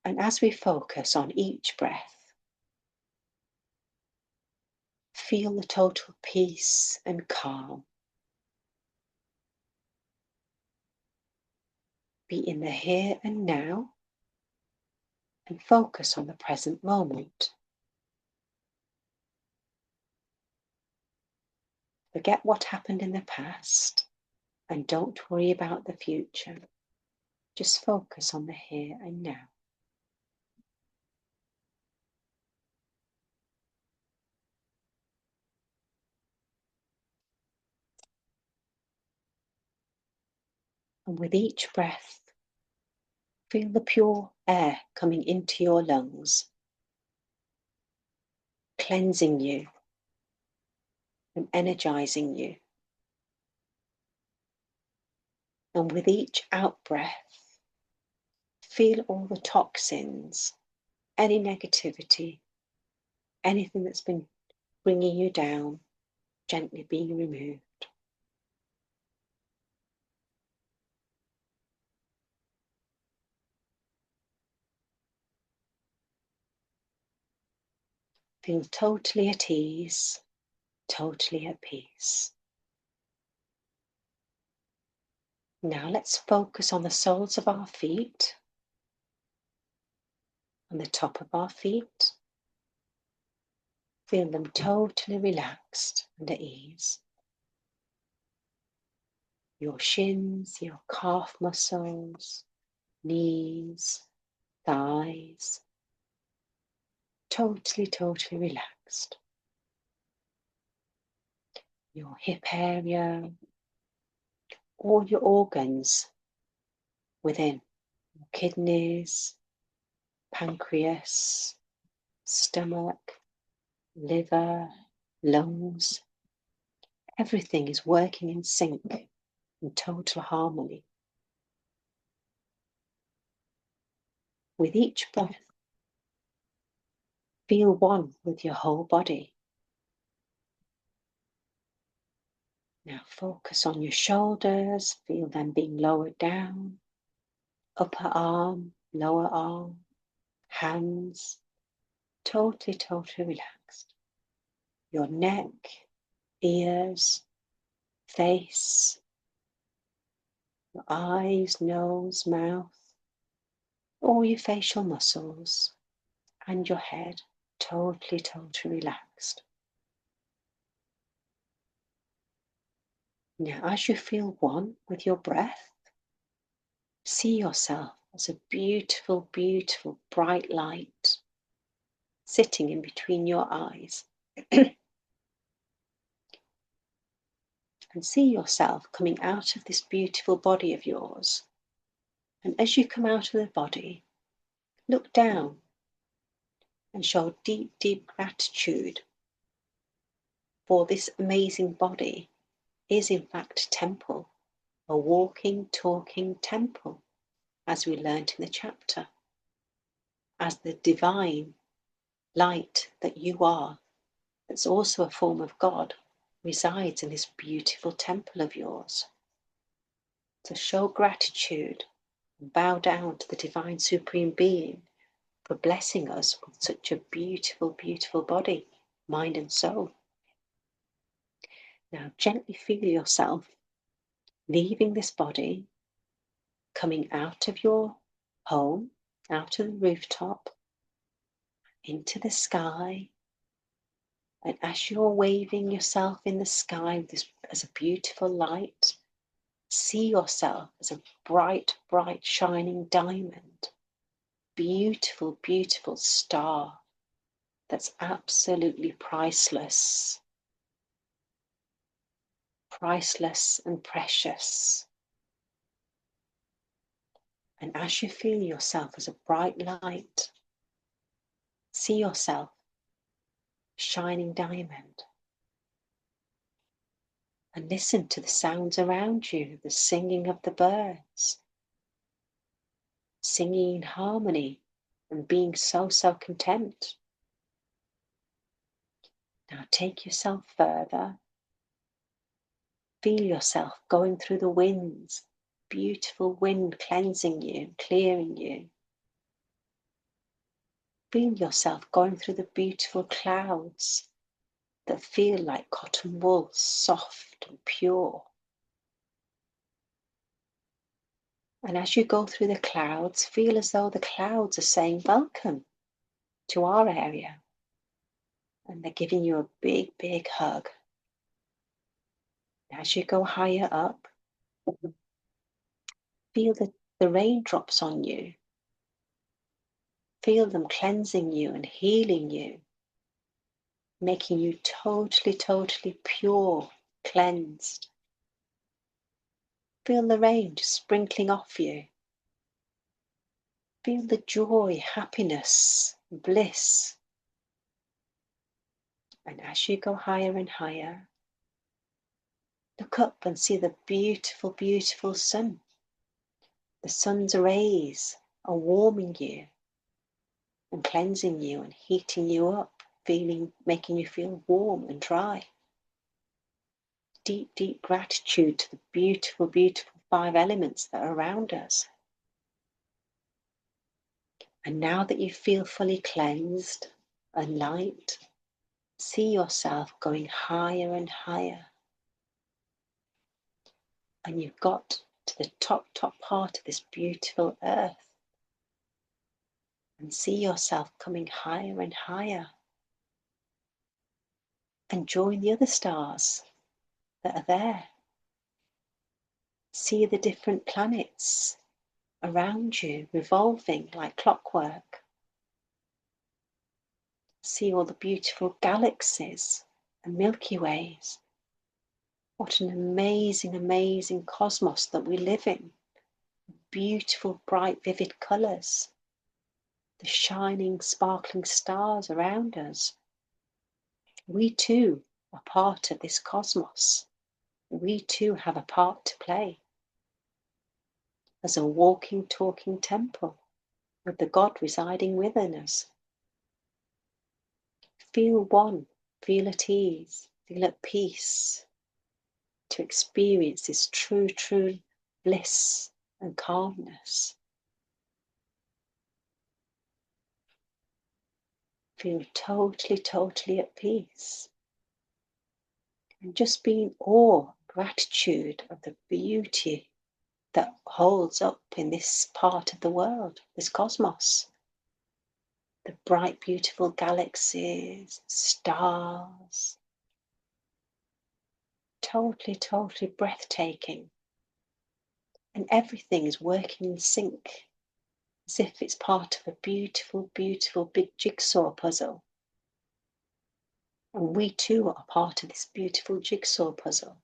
And as we focus on each breath, feel the total peace and calm. Be in the here and now and focus on the present moment. Forget what happened in the past and don't worry about the future. Just focus on the here and now. And with each breath, feel the pure air coming into your lungs, cleansing you and energizing you. And with each out-breath, feel all the toxins, any negativity, anything that's been bringing you down, gently being removed. Feel totally at ease, totally at peace. Now let's focus on the soles of our feet, on the top of our feet. Feel them totally relaxed and at ease. Your shins, your calf muscles, knees, thighs, totally relaxed. Your hip area, all your organs within, your kidneys, pancreas, stomach, liver, lungs, everything is working in sync, in total harmony. With each breath, feel one with your whole body. Now focus on your shoulders, feel them being lowered down, upper arm, lower arm, hands, totally relaxed. Your neck, ears, face, your eyes, nose, mouth, all your facial muscles and your head, totally relaxed. Now as you feel one with your breath, see yourself as a beautiful bright light sitting in between your eyes. And see yourself coming out of this beautiful body of yours. And as you come out of the body, look down and show deep gratitude for this amazing body is in fact a temple, a walking, talking temple, as we learnt in the chapter, as the divine light that you are, that's also a form of God, resides in this beautiful temple of yours. To show gratitude and bow down to the divine supreme being for blessing us with such a beautiful body, mind and soul. Now gently feel yourself leaving this body, coming out of your home, out of the rooftop, into the sky. And as you're waving yourself in the sky as a beautiful light, see yourself as a bright shining diamond. Beautiful star that's absolutely priceless and precious. And as you feel yourself as a bright light, see yourself shining diamond. And listen to the sounds around you, the singing of the birds, singing in harmony and being so content. Now take yourself further Feel yourself going through the winds, beautiful wind cleansing you, clearing you. Feel yourself going through the beautiful clouds that feel like cotton wool, soft and pure. And as you go through the clouds, feel as though the clouds are saying, welcome to our area. And they're giving you a big, big hug. As you go higher up, feel the raindrops on you. Feel them cleansing you and healing you, making you totally, totally pure, cleansed. Feel the rain just sprinkling off you. Feel the joy, happiness, bliss. And as you go higher and higher, look up and see the beautiful, beautiful sun. The sun's rays are warming you and cleansing you and heating you up, making you feel warm and dry. Deep, deep gratitude to the beautiful, beautiful 5 elements that are around us. And now that you feel fully cleansed and light, see yourself going higher and higher. And you've got to the top part of this beautiful earth. And see yourself coming higher and higher. And join the other stars that are there. See the different planets around you revolving like clockwork. See all the beautiful galaxies and Milky Ways. What an amazing, amazing cosmos that we live in. Beautiful, bright, vivid colours. The shining, sparkling stars around us. We too are part of this cosmos. We too have a part to play. As a walking, talking temple with the God residing within us. Feel one, feel at ease, feel at peace. To experience this true, true bliss and calmness. Feel totally, totally at peace. And just be in awe, gratitude of the beauty that holds up in this part of the world, this cosmos. The bright, beautiful galaxies, stars. Totally, totally breathtaking. And everything is working in sync, as if it's part of a beautiful, beautiful big jigsaw puzzle. And we too are part of this beautiful jigsaw puzzle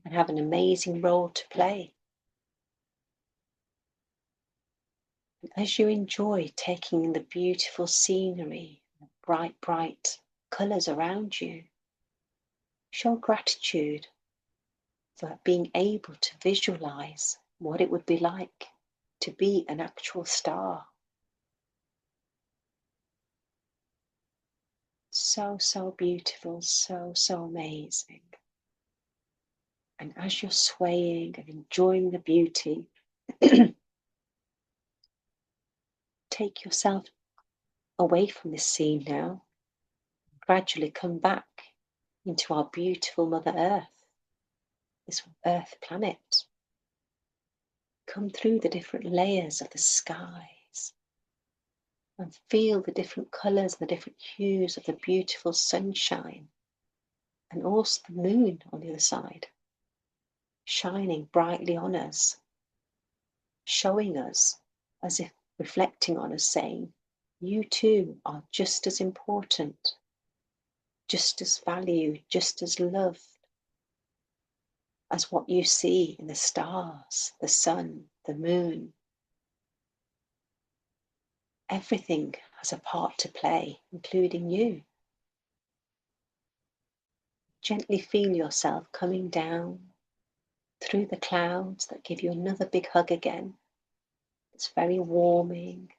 and have an amazing role to play. And as you enjoy taking in the beautiful scenery, the bright, bright colours around you, show gratitude for being able to visualise what it would be like to be an actual star. So, so beautiful, so, so amazing. And as you're swaying and enjoying the beauty, take yourself away from this scene now. Gradually come back into our beautiful Mother Earth, this Earth planet. Come through the different layers of the skies and feel the different colours, the different hues of the beautiful sunshine, and also the moon on the other side, shining brightly on us, showing us as if reflecting on us, saying, you too are just as important, just as valued, just as loved as what you see in the stars, the sun, the moon. Everything has a part to play, including you. Gently feel yourself coming down through the clouds that give you another big hug again. It's very warming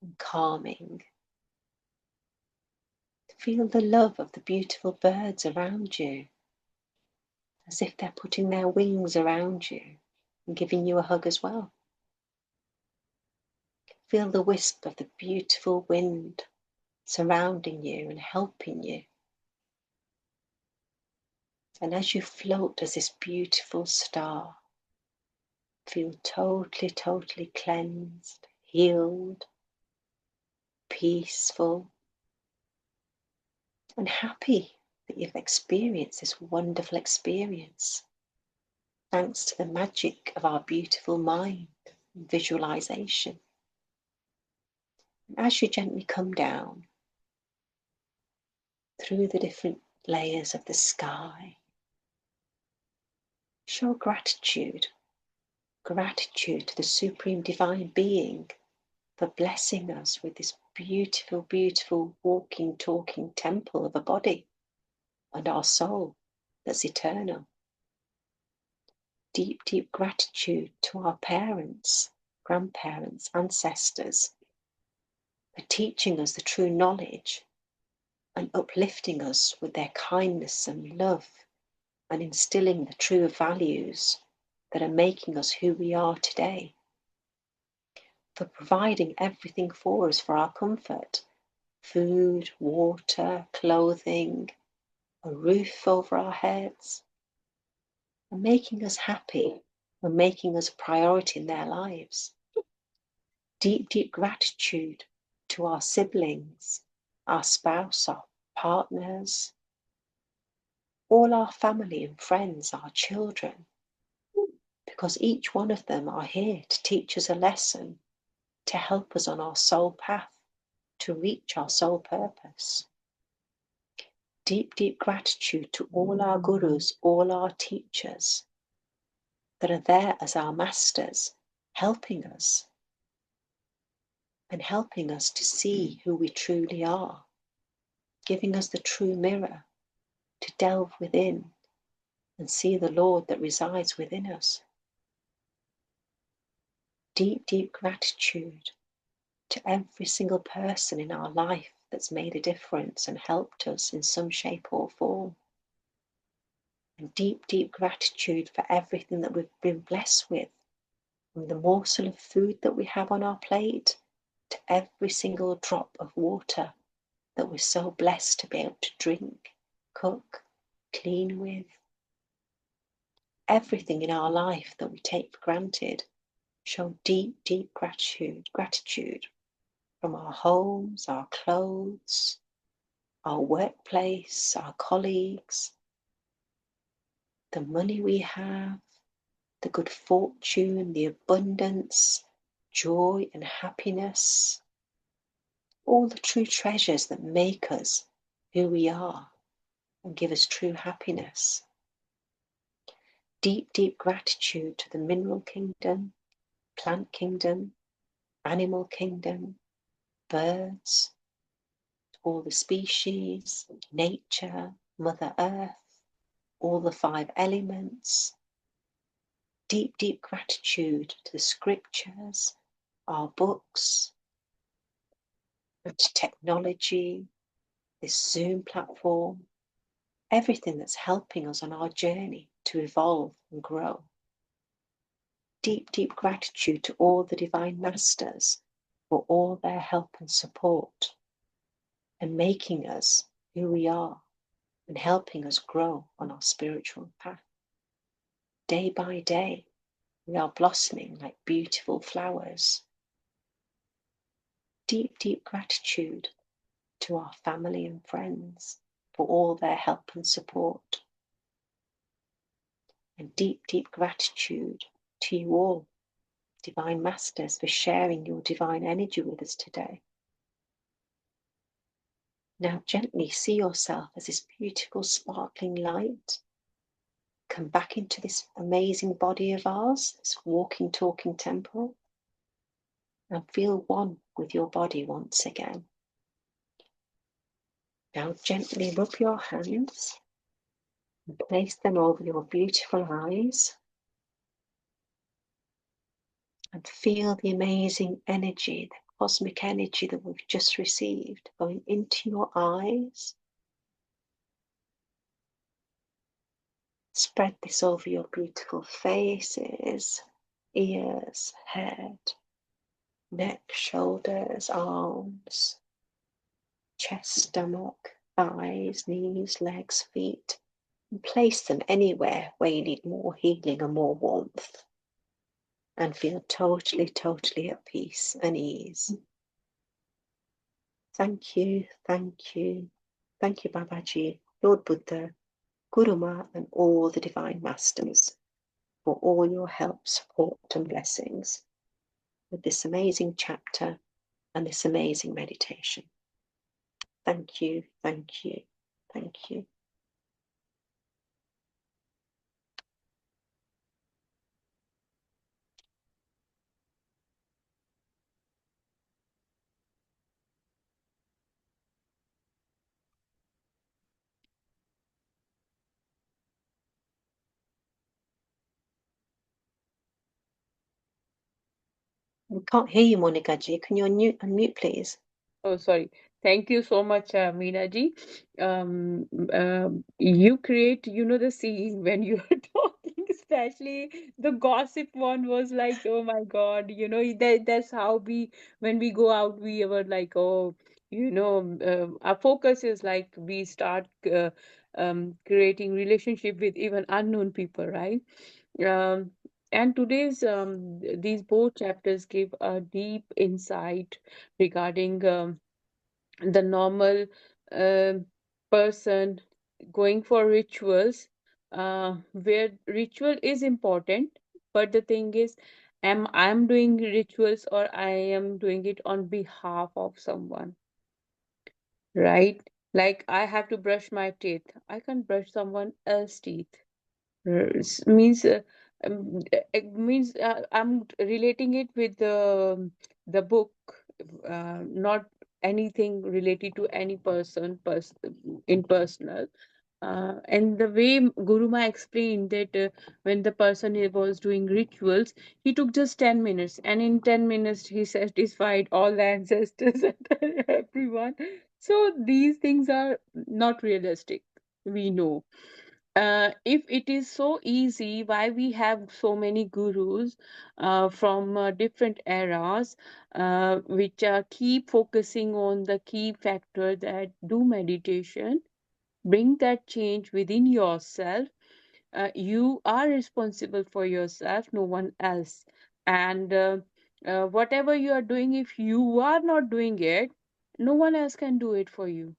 and calming. Feel the love of the beautiful birds around you. as if they're putting their wings around you and giving you a hug as well. Feel the wisp of the beautiful wind surrounding you and helping you. And as you float as this beautiful star, feel totally, totally cleansed, healed, peaceful, and happy that you've experienced this wonderful experience, thanks to the magic of our beautiful mind and visualization. And as you gently come down through the different layers of the sky, show gratitude to the Supreme Divine Being for blessing us with this beautiful, beautiful walking, talking temple of a body and our soul that's eternal. Deep, deep gratitude to our parents, grandparents, ancestors for teaching us the true knowledge and uplifting us with their kindness and love and instilling the true values that are making us who we are today, for providing everything for us for our comfort: food, water, clothing, a roof over our heads, and making us happy and making us a priority in their lives. Deep, deep gratitude to our siblings, our spouse, our partners, all our family and friends, our children, because each one of them are here to teach us a lesson, to help us on our soul path, to reach our soul purpose. Deep, deep gratitude to all our gurus, all our teachers that are there as our masters, helping us and helping us to see who we truly are, giving us the true mirror to delve within and see the Lord that resides within us. Deep, deep gratitude to every single person in our life that's made a difference and helped us in some shape or form. And deep, deep gratitude for everything that we've been blessed with, from the morsel of food that we have on our plate to every single drop of water that we're so blessed to be able to drink, cook, clean with. Everything in our life that we take for granted, show deep, deep gratitude from our homes, our clothes, our workplace, our colleagues, the money we have, the good fortune, the abundance, joy and happiness, all the true treasures that make us who we are and give us true happiness. Deep, deep gratitude to the mineral kingdom, plant kingdom, animal kingdom, birds, all the species, nature, Mother Earth, all the 5 elements. Deep, deep gratitude to the scriptures, our books, and to technology, this Zoom platform, everything that's helping us on our journey to evolve and grow. Deep, deep gratitude to all the divine masters for all their help and support and making us who we are and helping us grow on our spiritual path. Day by day, we are blossoming like beautiful flowers. Deep, deep gratitude to our family and friends for all their help and support. And deep, deep gratitude to you all, Divine Masters, for sharing your divine energy with us today. Now gently see yourself as this beautiful sparkling light. Come back into this amazing body of ours, this walking, talking temple, and feel one with your body once again. Now gently rub your hands and place them over your beautiful eyes and feel the amazing energy, the cosmic energy that we've just received going into your eyes, Spread this over your beautiful faces, ears, head, neck, shoulders, arms, chest, stomach, thighs, knees, legs, feet, and place them anywhere where you need more healing and more warmth, and feel totally, totally at peace and ease. Thank you, thank you, thank you, Babaji, Lord Buddha, Guru Ma, and all the divine masters for all your help, support, and blessings with this amazing chapter and this amazing meditation. Thank you, thank you, thank you. We can't hear you, Monica Ji. Can you unmute, please? Oh, sorry. Thank you so much, Meena ji. You create, the scene when you are talking, especially the gossip one was like, oh my God, that's how when we go out, we were like, oh, our focus is like we start creating relationship with even unknown people, right? Um, and today's these both chapters give a deep insight regarding the normal uh, person going for rituals, where ritual is important, but the thing is, am I'm doing rituals or I am doing it on behalf of someone, right? Like I have to brush my teeth. I can't brush someone else's teeth. Means it means I'm relating it with the book, not anything related to any in personal. And the way Guru Ma explained that when the person was doing rituals, he took just 10 minutes, and in 10 minutes he satisfied all the ancestors and everyone. So these things are not realistic. We know, if it is so easy, why we have so many gurus from different eras, which keep focusing on the key factor that do meditation, bring that change within yourself. You are responsible for yourself, no one else. And whatever you are doing, if you are not doing it, no one else can do it for you.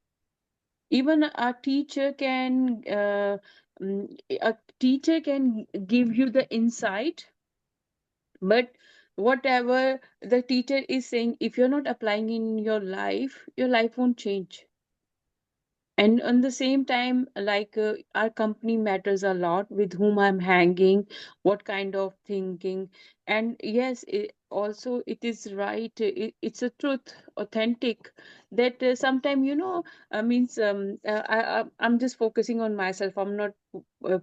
Even a teacher can give you the insight, but whatever the teacher is saying, if you're not applying in your life won't change. And on the same time, like our company matters a lot, with whom I'm hanging, what kind of thinking. And yes, also it is right, it's a truth, authentic, that sometimes, means I'm just focusing on myself, I'm not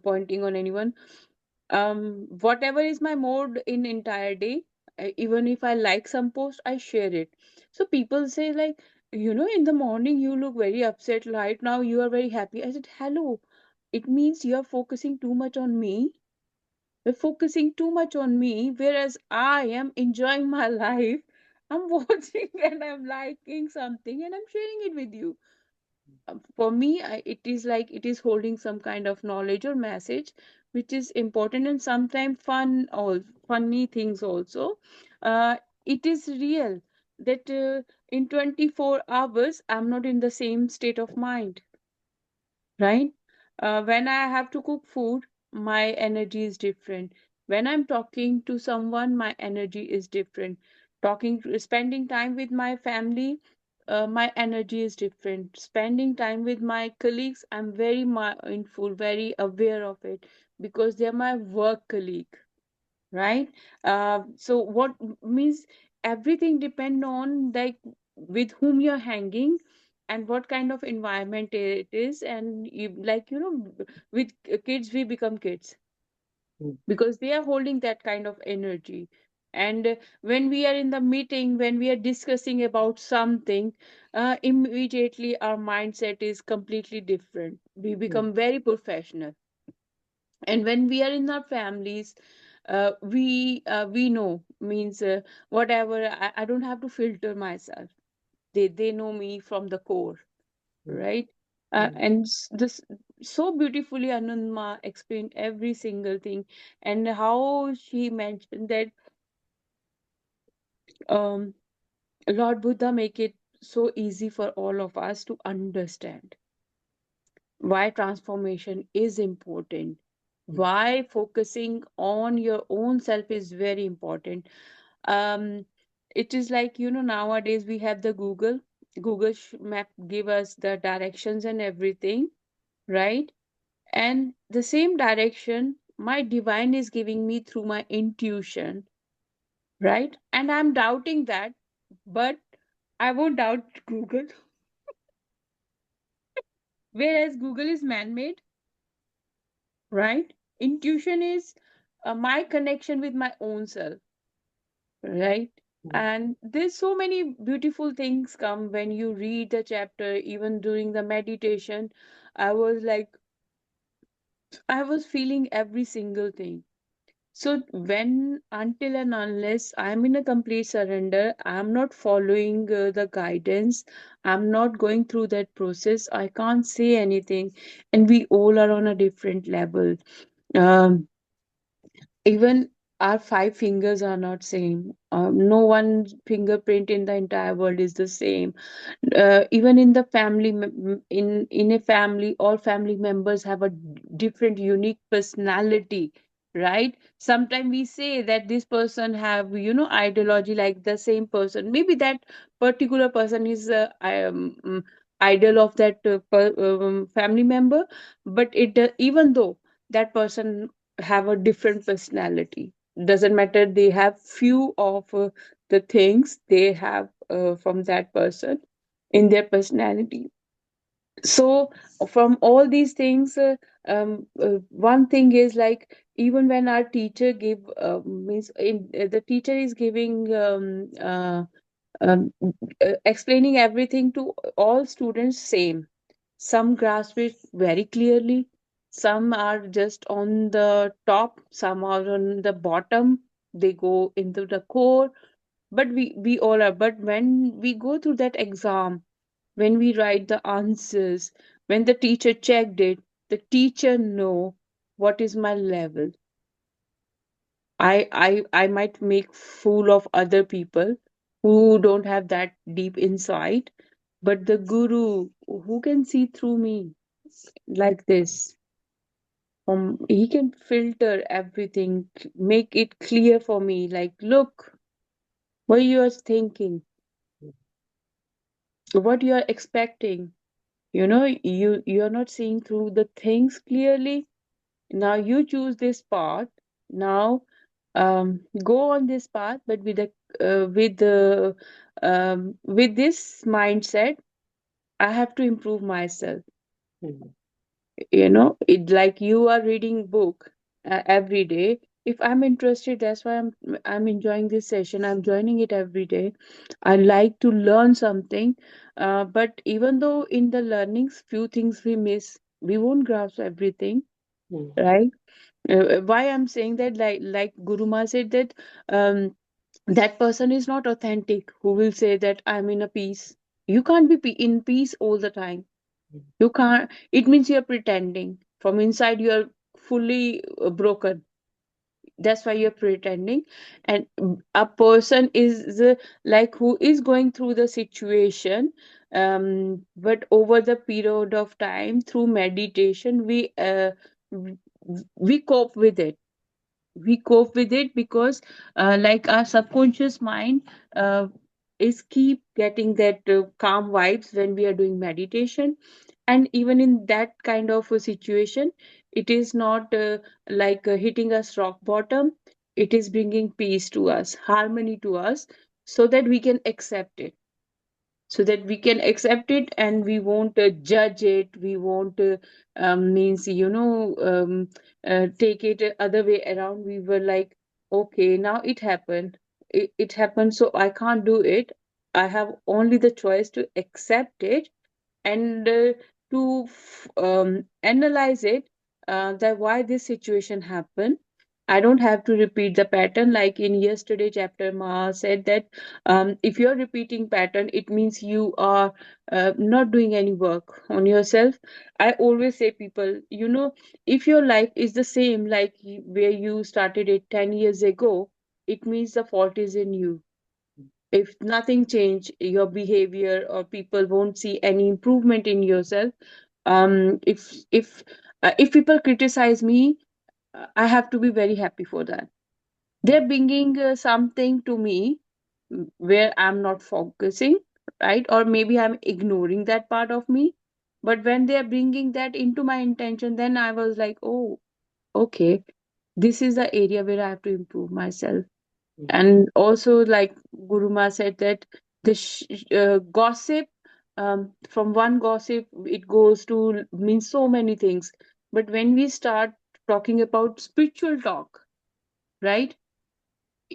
pointing on anyone. Whatever is my mode in entire day, even if I like some post, I share it. So people say like, in the morning you look very upset, right now you are very happy. I said, hello, it means you are focusing too much on me. You're focusing too much on me, whereas I am enjoying my life. I'm watching and I'm liking something and I'm sharing it with you. For me, it is like it is holding some kind of knowledge or message, which is important, and sometimes funny things also. uh, it is real that in 24 hours I'm not in the same state of mind, right? When I have to cook food, my energy is different. When I'm talking to someone, my energy is different. Spending time with my family, my energy is different. Spending time with my colleagues, I'm very mindful, very aware of it, because they're my work colleague, right? So what means, everything depend on like with whom you're hanging and what kind of environment it is. And like with kids, we become kids Mm. because they are holding that kind of energy. And when we are in the meeting, when we are discussing about something, immediately our mindset is completely different. We Mm. become very professional, And when we are in our families, we know, means whatever, I don't have to filter myself. They know me from the core, mm, right? mm, And this so beautifully Anandma explained every single thing, and how she mentioned that um, Lord Buddha make it so easy for all of us to understand why transformation is important, mm, why focusing on your own self is very important. um it is like, nowadays we have the Google map give us the directions and everything, right? And the same direction my divine is giving me through my intuition, right? And I'm doubting that, but I won't doubt Google. Whereas Google is man-made, right? Intuition is my connection with my own self, right? mm, And there's so many beautiful things come when you read the chapter. Even during the meditation, I was like, I was feeling every single thing. So when, until and unless I'm in a complete surrender, I'm not following the guidance, I'm not going through that process, I can't say anything. And we all are on a different level. Um, Even our five fingers are not same. No one fingerprint in the entire world is the same. Even in the family, in a family, all family members have a different unique personality, right? Sometimes we say that this person have, ideology like the same person. Maybe that particular person is idol of that family member, but even though that person have a different personality, doesn't matter, they have few of the things they have from that person in their personality. So from all these things, one thing is like, even when our teacher give means the teacher is giving um, explaining everything to all students same. Some grasp it very clearly, some are just on the top, some are on the bottom, they go into the core. But we all are. But when we go through that exam, when we write the answers, when the teacher checked it, the teacher know what is my level. I might make fool of other people who don't have that deep insight, but the guru who can see through me like this, he can filter everything, make it clear for me, like, look what you are thinking, what you are expecting. You're not seeing through the things clearly. Now you choose this path. Now go on this path, but with this mindset, I have to improve myself. mm, It like you are reading book every day. If I'm interested, that's why I'm enjoying this session, I'm joining it every day. I like to learn something. But even though in the learnings few things we miss, we won't grasp everything, mm, right? Why I'm saying that, like Guru Ma said that that person is not authentic who will say that I'm in a peace. You can't be in peace all the time. mm, You can't. It means you're pretending. From inside, you're fully broken. That's why you're pretending. And a person is like who is going through the situation, but over the period of time through meditation, w- we cope with it. We cope with it because like our subconscious mind uh, is keep getting that calm vibes when we are doing meditation. And even in that kind of a situation, it is not like hitting us rock bottom. It is bringing peace to us, harmony to us, so that we can accept it, and we won't judge it. We won't means take it other way around. We were like, okay, now it happened. It happened, so I can't do it. I have only the choice to accept it, and to analyze it, that why this situation happened. I don't have to repeat the pattern. Like in yesterday chapter, Ma said that if you're repeating pattern, it means you are not doing any work on yourself. I always say people, if your life is the same like where you started it 10 years ago, it means the fault is in you. If nothing change your behavior or people won't see any improvement in yourself, if people criticize me, I have to be very happy for that. They're bringing something to me where I'm not focusing, right? Or maybe I'm ignoring that part of me. But when they're bringing that into my intention, then I was like, oh, okay, this is the area where I have to improve myself. And also, like Guru Ma said, that the gossip, from one gossip, it goes to mean so many things. But when we start talking about spiritual talk, right?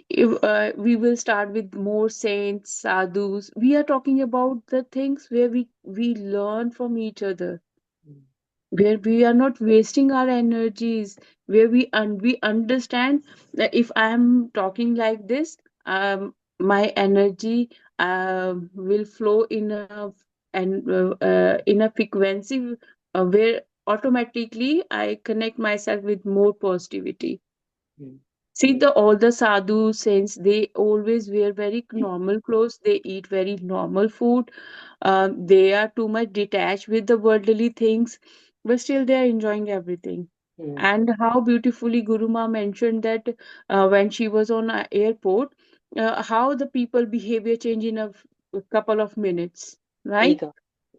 We will start with more saints, sadhus. We are talking about the things where we learn from each other, where we are not wasting our energies, where we understand that if I am talking like this, my energy will flow in a frequency where automatically I connect myself with more positivity. See, the all the sadhu saints, they always wear very normal clothes. They eat very normal food. They are too much detached with the worldly things, but still they are enjoying everything. And how beautifully Guru Ma mentioned that when she was on a airport, how the people behavior change in a couple of minutes, right?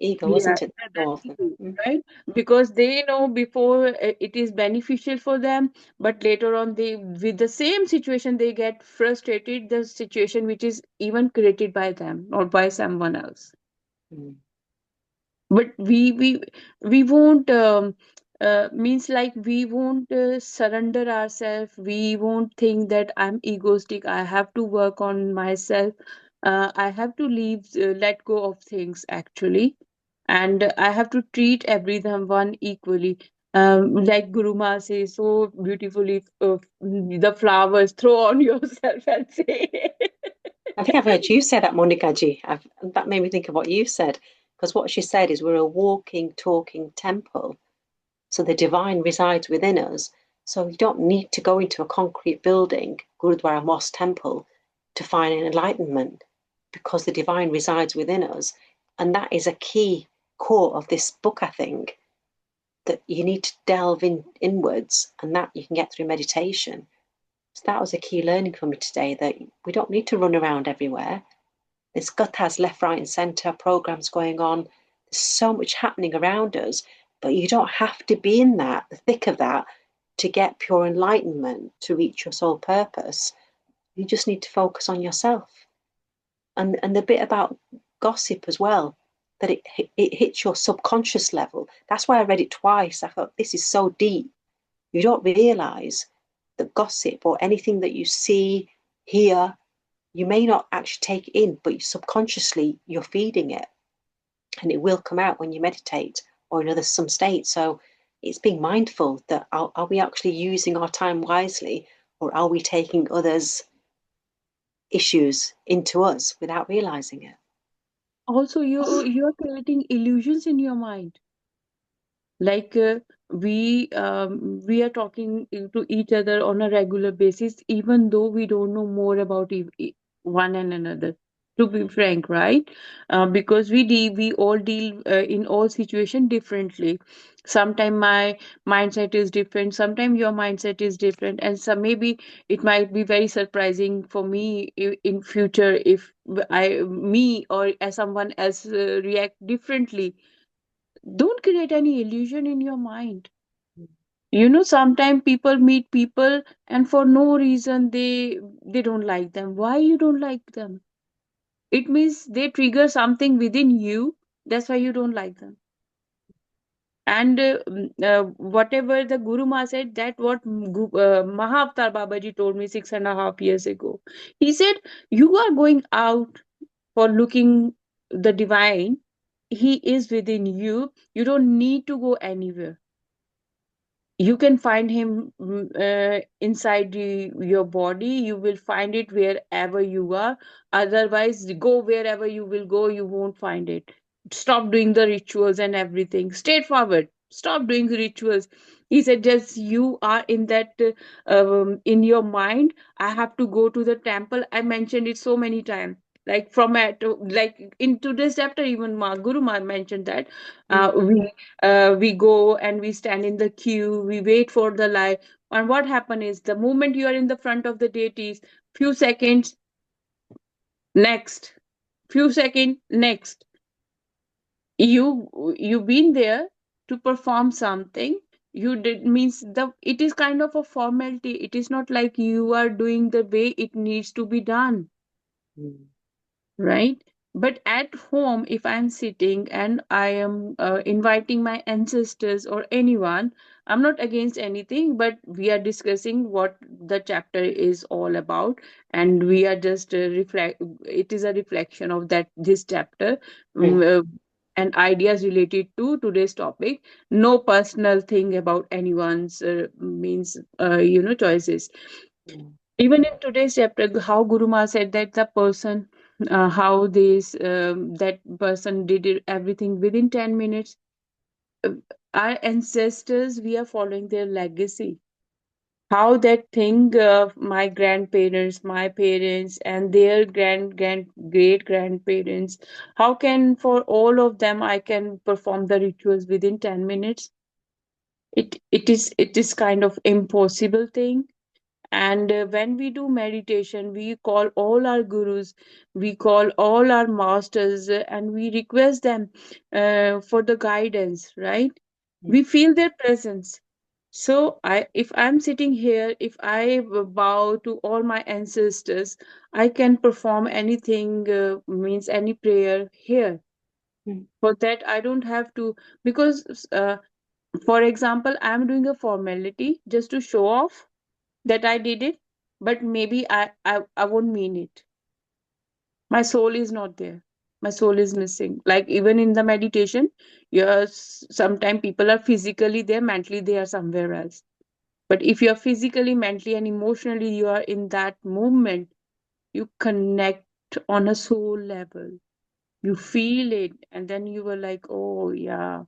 Ego, Yeah, wasn't it? that More of them. too, right? Because they know before it is beneficial for them, but later on they, with the same situation, they get frustrated, the situation which is even created by them or by someone else. But we won't means like we won't surrender ourselves. We won't think that I'm egoistic, I have to work on myself, I have to leave, let go of things actually, and I have to treat everyone equally. Like Guru Ma says so beautifully, the flowers throw on yourself and say. I think I've heard you say that, Monica Ji. That made me think of what you said, because what she said is we're a walking, talking temple. So the divine resides within us. So you don't need to go into a concrete building, Gurudwara, mosque, temple, to find an enlightenment, because the divine resides within us. And that is a key core of this book, I think, that you need to delve inwards, and that you can get through meditation. So that was a key learning for me today, that we don't need to run around everywhere. There's gutas left, right, and centre, programs going on. There's so much happening around us, but you don't have to be in that, the thick of that, to get pure enlightenment, to reach your soul purpose. You just need to focus on yourself. And the bit about gossip as well, that it hits your subconscious level. That's why I read it twice. I thought, this is so deep. You don't realize that gossip or anything that you see, hear, you may not actually take it in, but subconsciously you're feeding it, and it will come out when you meditate or in other some states. So it's being mindful that are we actually using our time wisely, or are we taking others' issues into us without realizing it? Also, you're creating illusions in your mind. Like we are talking to each other on a regular basis, even though we don't know more about one and another, to be frank, right? Because we all deal in all situation differently. Sometimes my mindset is different, sometimes your mindset is different, and so maybe it might be very surprising for me in future if me or as someone else react differently. Don't create any illusion in your mind. Sometimes people meet people and for no reason they don't like them. Why you don't like them? It means they trigger something within you. That's why you don't like them. And whatever the Guru Ma said, that what Mahavatar Babaji told me 6.5 years ago. He said, you are going out for looking the divine. He is within you. You don't need to go anywhere. You can find him inside your body. You will find it wherever you are. Otherwise, go wherever you will go, you won't find it. Stop doing the rituals and everything. Straightforward. Stop doing the rituals. He said, just you are in that, in your mind. I have to go to the temple. I mentioned it so many times. Like like in today's chapter, even Guru Ma mentioned that we go and we stand in the queue, we wait for the light. And what happen is the moment you are in the front of the deities, few seconds, next, few seconds, next. You been there to perform something. You did means the it is kind of a formality. It is not like you are doing the way it needs to be done. Right? But at home, if I'm sitting and I am inviting my ancestors or anyone, I'm not against anything, but we are discussing what the chapter is all about, and we are just reflect. It is a reflection of that this chapter. Mm. And ideas related to today's topic. No personal thing about anyone's means choices. Mm. Even in today's chapter, how Guru Ma said that the person, how this that person did everything within 10 minutes. Uh, our ancestors, we are following their legacy. How that thing, my grandparents, my parents, and their great grandparents. How can for all of them I can perform the rituals within 10 minutes? It is kind of impossible thing. And when we do meditation, we call all our gurus, we call all our masters, and we request them for the guidance, right? Mm. We feel their presence. So, if I'm sitting here, if I bow to all my ancestors, I can perform anything, means any prayer here. Mm. For that, I don't have to, because, for example, I'm doing a formality just to show off that I did it, but maybe I won't mean it. My soul is not there. My soul is missing. Like even in the meditation, yes, sometimes people are physically there, mentally they are somewhere else. But if you are physically, mentally, and emotionally, you are in that moment, you connect on a soul level. You feel it, and then you were like, oh yeah,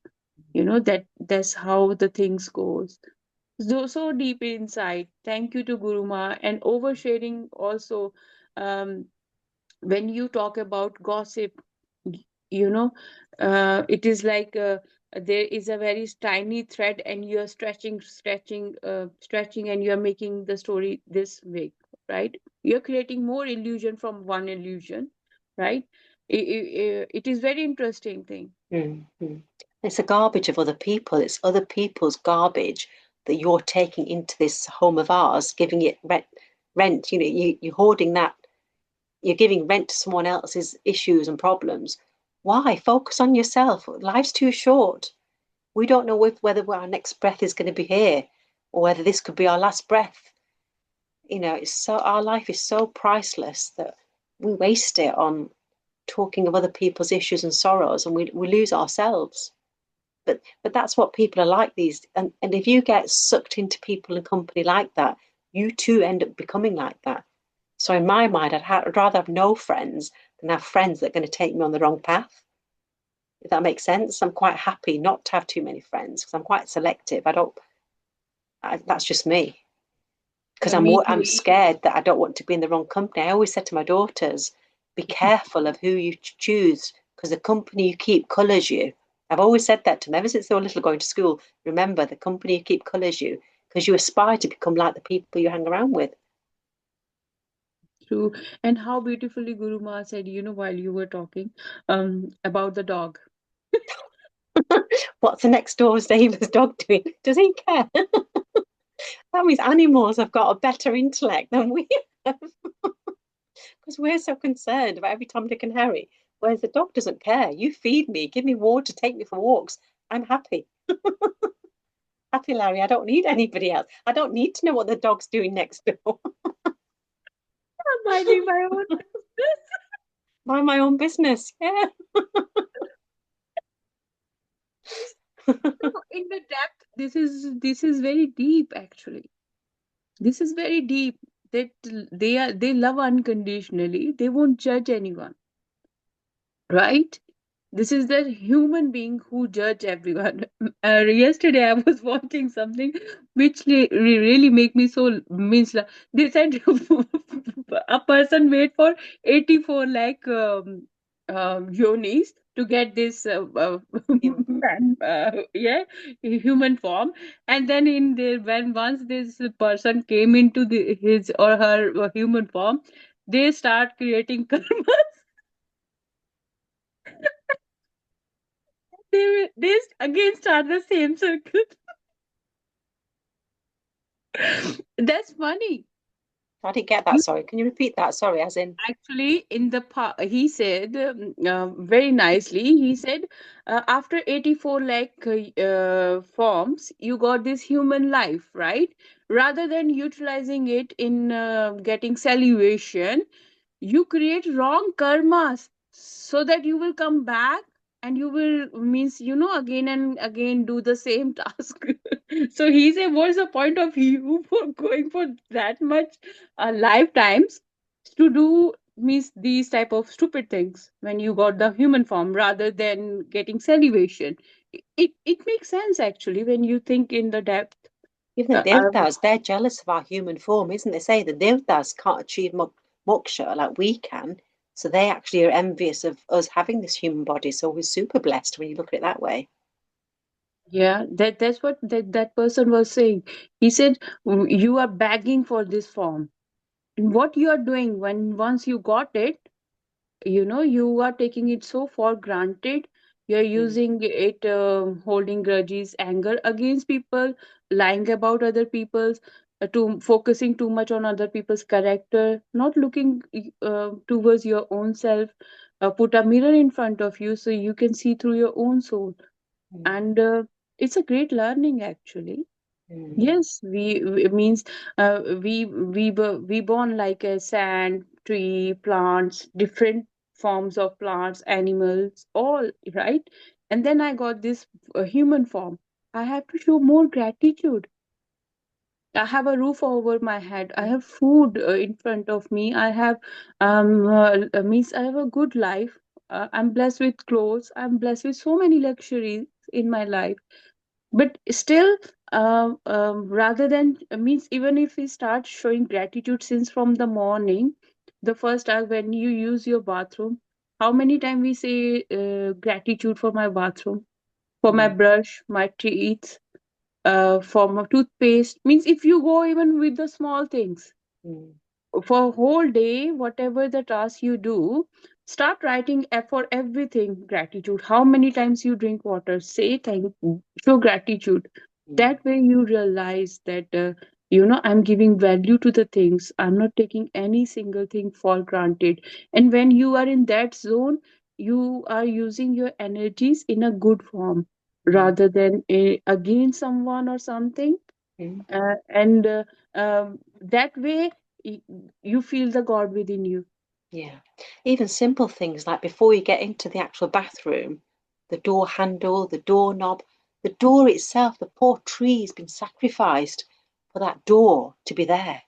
that's how the things goes. So deep inside. Thank you to Guruma and oversharing also. Um, when you talk about gossip, y- you know, it is like there is a very tiny thread, and you are stretching, and you are making the story this big, right? You're creating more illusion from one illusion, right? It is very interesting thing. Mm. Mm. It's a garbage of other people. It's other people's garbage that you're taking into this home of ours, giving it rent. You're hoarding that. You're giving rent to someone else's issues and problems. Why? Focus on yourself. Life's too short. We don't know whether our next breath is going to be here or whether this could be our last breath. Our life is so priceless that we waste it on talking of other people's issues and sorrows, and we lose ourselves. But that's what people are like these. And if you get sucked into people and company like that, you too end up becoming like that. So in my mind, I'd rather have no friends than have friends that are going to take me on the wrong path. If that makes sense, I'm quite happy not to have too many friends because I'm quite selective. That's just me. Because Me I'm too. scared that I don't want to be in the wrong company. I always said to my daughters, be careful of who you choose because the company you keep colours you. I've always said that to them ever since they were little going to school. Remember, the company you keep colours you because you aspire to become like the people you hang around with. True. And how beautifully Guru Ma said, while you were talking, about the dog. What's the next door's neighbour's dog doing? Does he care? That means animals have got a better intellect than we have because we're so concerned about every Tom, Dick, and Harry. Whereas the dog doesn't care. You feed me, give me water, take me for walks. I'm happy. Happy, Larry. I don't need anybody else. I don't need to know what the dog's doing next door. I'm minding my own business. Mind my own business. Yeah. No, in the depth, this is very deep actually. This is very deep that they love unconditionally. They won't judge anyone, right? This is the human being who judge everyone. Yesterday I was watching something which really make me so means they said a person wait for 84 lakh yonis to get this man, human form, and then in the when once this person came into his or her human form, they start creating karma. They again start the same circle. That's funny. I didn't get that. Sorry, can you repeat that? Sorry, as in. Actually, in the he said very nicely. He said after 84 lakh forms, you got this human life, right? Rather than utilizing it in getting salvation, you create wrong karmas so that you will come back and you will means again and again do the same task. So he said, what's the point of you for going for that much lifetimes to do means these type of stupid things when you got the human form rather than getting salvation? It makes sense actually when you think in the depth. Even the uh, Devdas, they're jealous of our human form, isn't they? Say the Devdas can't achieve moksha like we can, so they actually are envious of us having this human body. So we're super blessed when you look at it that way. Yeah, that's what that person was saying. He said, You are begging for this form. And what you are doing when once you got it, you are taking it so for granted. You're Mm, using it, holding grudges, anger against people, lying about other people's, to focusing too much on other people's character, not looking towards your own self. Put a mirror in front of you so you can see through your own soul, mm, and it's a great learning actually. mm, Yes, it means we born like a sand, tree, plants, different forms of plants, animals, all right. And then I got this human form. I have to show more gratitude. I have a roof over my head. I mm, have food in front of me. I have means I have a good life. I'm blessed with clothes. I'm blessed with so many luxuries in my life, but still rather than means even if we start showing gratitude since from the morning, the first hour when you use your bathroom, how many times we say gratitude for my bathroom, for my mm, brush, my teeth, for my toothpaste, means if you go even with the small things mm, for a whole day, whatever the task you do, start writing for everything gratitude. How many times you drink water, say thank, show gratitude. mm, That way you realize that I'm giving value to the things. I'm not taking any single thing for granted. And when you are in that zone, you are using your energies in a good form mm, rather than against someone or something. mm. And that way y- you feel the God within you. Yeah. Even simple things like before you get into the actual bathroom, the door handle, the doorknob, the door itself, the poor tree has been sacrificed for that door to be there.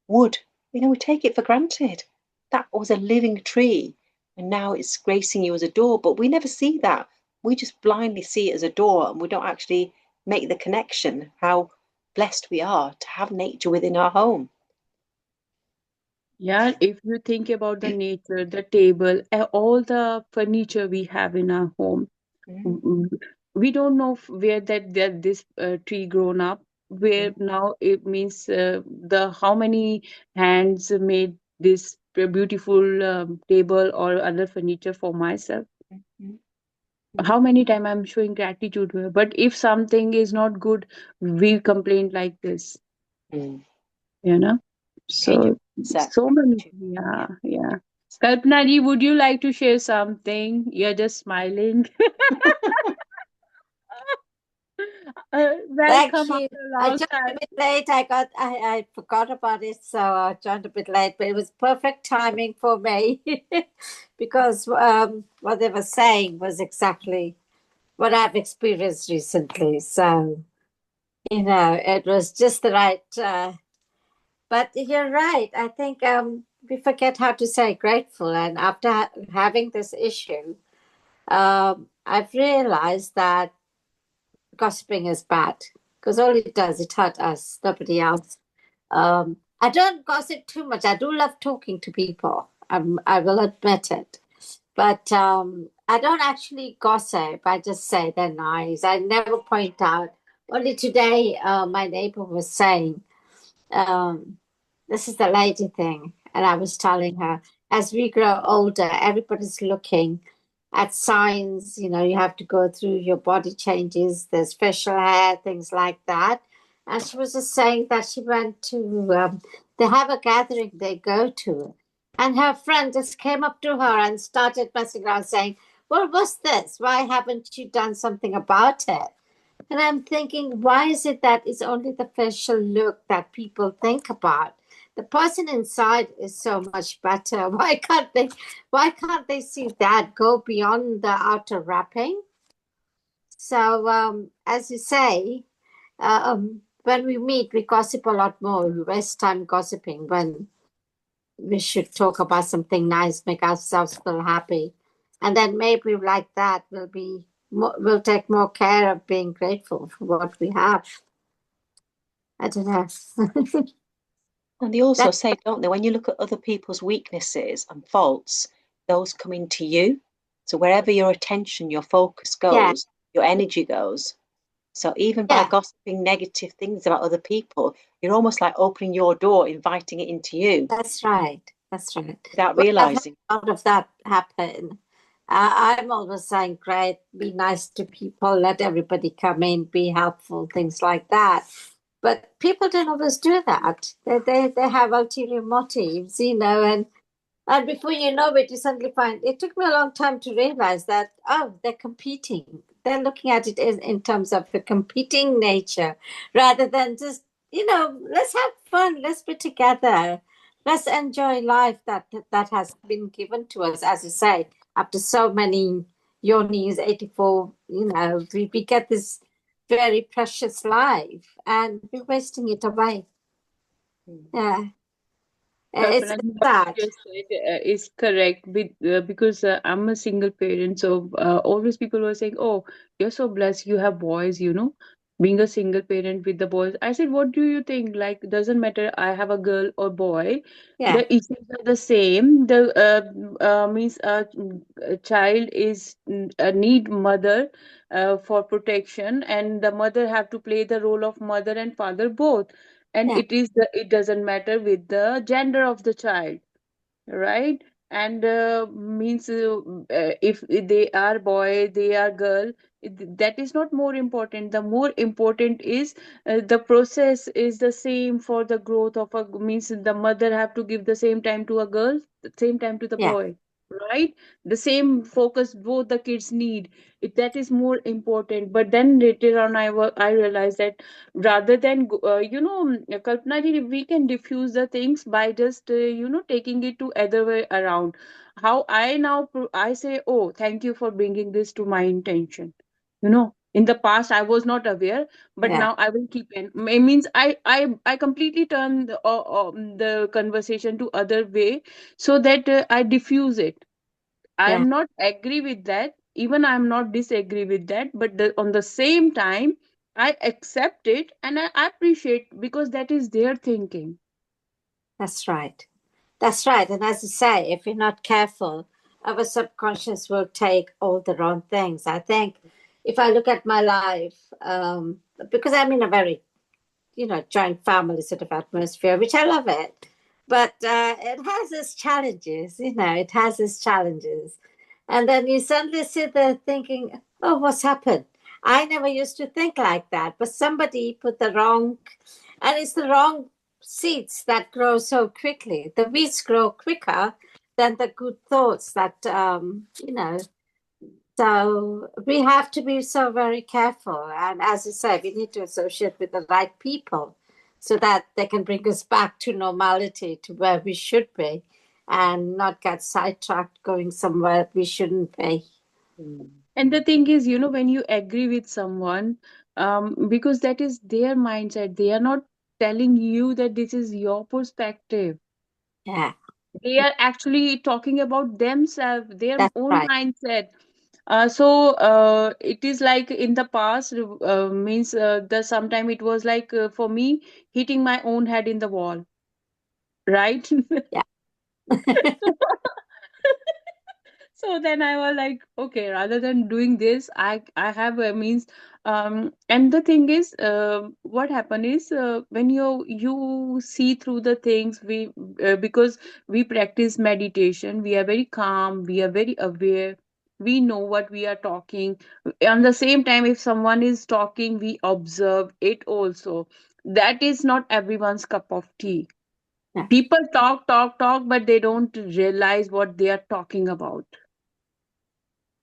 Wood, we take it for granted. That was a living tree, and now it's gracing you as a door, but we never see that. We just blindly see it as a door, and we don't actually make the connection how blessed we are to have nature within our home. Yeah, if you think about the nature, the table, all the furniture we have in our home, Mm, w- we don't know where that this tree grown up. Where mm, now it means the how many hands made this beautiful table or other furniture for myself. mm, mm, How mm, many time I'm showing gratitude to her. But if something is not good, we complain like this, mm. you know. Change your So mindset. so many, Gratitude. yeah, Yeah. yeah. Kalpana ji, would you like to share something? You're just smiling. Thank Welcome you. after a I long joined a time. bit late. I forgot about it, so I joined a bit late. But it was perfect timing for me because what they were saying was exactly what I've experienced recently. So, it was just the right. But you're right. I think we forget how to say grateful. And after having this issue, I've realized that gossiping is bad because all it does, it hurt us, nobody else. I don't gossip too much. I do love talking to people. I will admit it. But I don't actually gossip. I just say they're nice. I never point out. Only today, my neighbor was saying, this is the lady thing. And I was telling her, as we grow older, everybody's looking at signs. You have to go through your body changes, there's facial hair, things like that. And she was just saying that she went to, they have a gathering they go to. And her friend just came up to her and started messing around saying, what was this? Why haven't you done something about it? And I'm thinking, why is it that it's only the facial look that people think about? The person inside is so much better. Why can't they see that go beyond the outer wrapping? So, as you say, when we meet, we gossip a lot more. We waste time gossiping when we should talk about something nice, make ourselves feel happy. And then maybe like that we'll take more care of being grateful for what we have. I don't know. And they also say, don't they, when you look at other people's weaknesses and faults, those come into you. So wherever your attention, your focus goes, your energy goes. So even by gossiping negative things about other people, you're almost like opening your door, inviting it into you. That's right. Without realizing. A lot of that happen. I'm always saying, great, be nice to people, let everybody come in, be helpful, things like that. But people don't always do that. They have ulterior motives, and before you know it, you suddenly find, it took me a long time to realize that, they're competing. They're looking at it in terms of the competing nature rather than just, let's have fun, let's be together, let's enjoy life that has been given to us, as you say, after so many yonis, 84, we get this very precious life and we're wasting it away. Yeah. It's What you just said is correct because I'm a single parent. So always people were saying, "Oh, you're so blessed. You have boys." Being a single parent with the boys. I said, "What do you think? Like, doesn't matter. I have a girl or boy. The issues are the same. The means a child is need mother for protection, and the mother have to play the role of mother and father both." And it doesn't matter with the gender of the child, right? And means if they are boy, they are girl, that is not more important. The more important is the process is the same for the growth of a, means the mother have to give the same time to a girl, the same time to the boy, right? The same focus both the kids need. That is more important. But then later on I realized that rather than Kalpana ji, we can diffuse the things by just taking it to other way around. How I now I say, oh, thank you for bringing this to my intention. In the past I was not aware, but now I will keep in. It means I completely turn the conversation to other way so that I diffuse it. I am not agree with that. Even I am not disagree with that. But on the same time, I accept it and I appreciate because that is their thinking. That's right. That's right. And as you say, if you're not careful, our subconscious will take all the wrong things. I think if I look at my life, because I'm in a very, joint family sort of atmosphere, which I love it, but it has its challenges, it has its challenges. And then you suddenly sit there thinking, oh, what's happened? I never used to think like that, but somebody put the wrong, and it's the wrong seeds that grow so quickly. The weeds grow quicker than the good thoughts that, So we have to be so very careful. And as you said, we need to associate with the right people so that they can bring us back to normality, to where we should be, and not get sidetracked going somewhere we shouldn't be. And the thing is, when you agree with someone, because that is their mindset, they are not telling you that this is your perspective. Yeah, They are actually talking about themselves, their that's own right. mindset. So it is like in the past, means the sometime it was like for me hitting my own head in the wall, right? Yeah. So then I was like, okay, rather than doing this, I have means, and the thing is, what happened is, when you see through the things, we because we practice meditation, we are very calm, we are very aware, we know what we are talking. On the same time, if someone is talking, we observe it also. That is not everyone's cup of tea. Yeah, People talk, talk, talk, but they don't realize what they are talking about,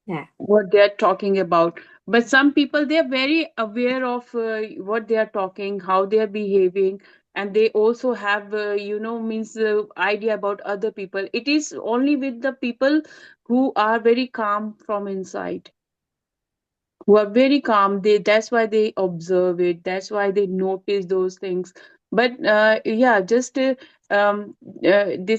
yeah, what they are talking about. But some people, they are very aware of what they are talking, how they are behaving, and they also have means idea about other people. It is only with the people who are very calm from inside, who are very calm. That's why they observe it, that's why they notice those things. But yeah, just this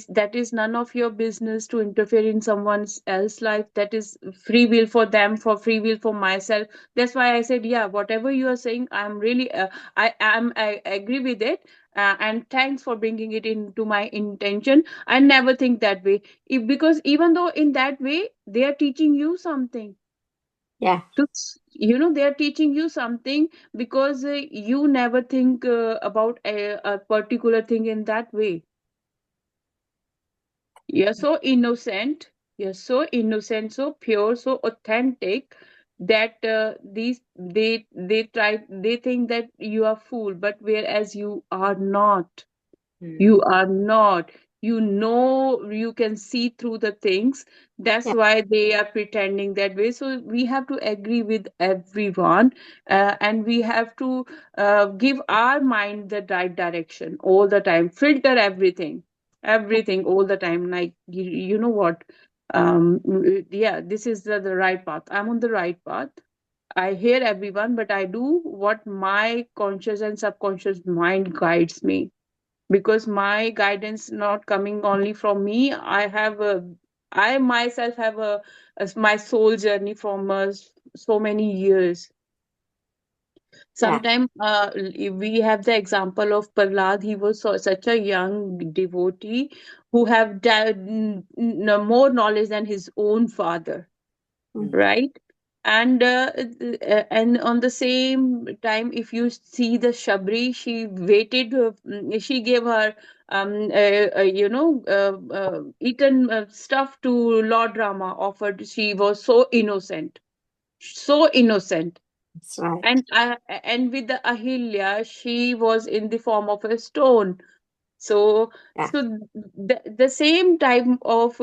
that is none of your business to interfere in someone else's life. That is free will for them, for free will for myself. That's why I said, yeah, whatever you are saying, I'm really I agree with it. And thanks for bringing it into my intention. I never think that way. Because even though in that way they are teaching you something, yeah, they are teaching you something, because you never think about a particular thing in that way. You're so innocent, you're so innocent, so pure, so authentic, that they think that you are fool, but whereas you are not. Mm. You are not. You can see through the things. That's yeah, why they are pretending that way. So we have to agree with everyone, and we have to give our mind the right direction all the time. Filter everything, everything all the time. Like, you know what? Yeah, this is the right path. I'm on the right path. I hear everyone, but I do what my conscious and subconscious mind guides me, because my guidance not coming only from me. I myself have my soul journey from so many years. yeah. Sometimes we have the example of Prahlad. He was such a young devotee who have more knowledge than his own father, Mm, right? And on the same time, if you see the Shabri, she waited, she gave her eaten stuff to Lord Rama, offered. She was so innocent, so innocent. that's right. And with the Ahilya, she was in the form of a stone. So, Yeah. the same type of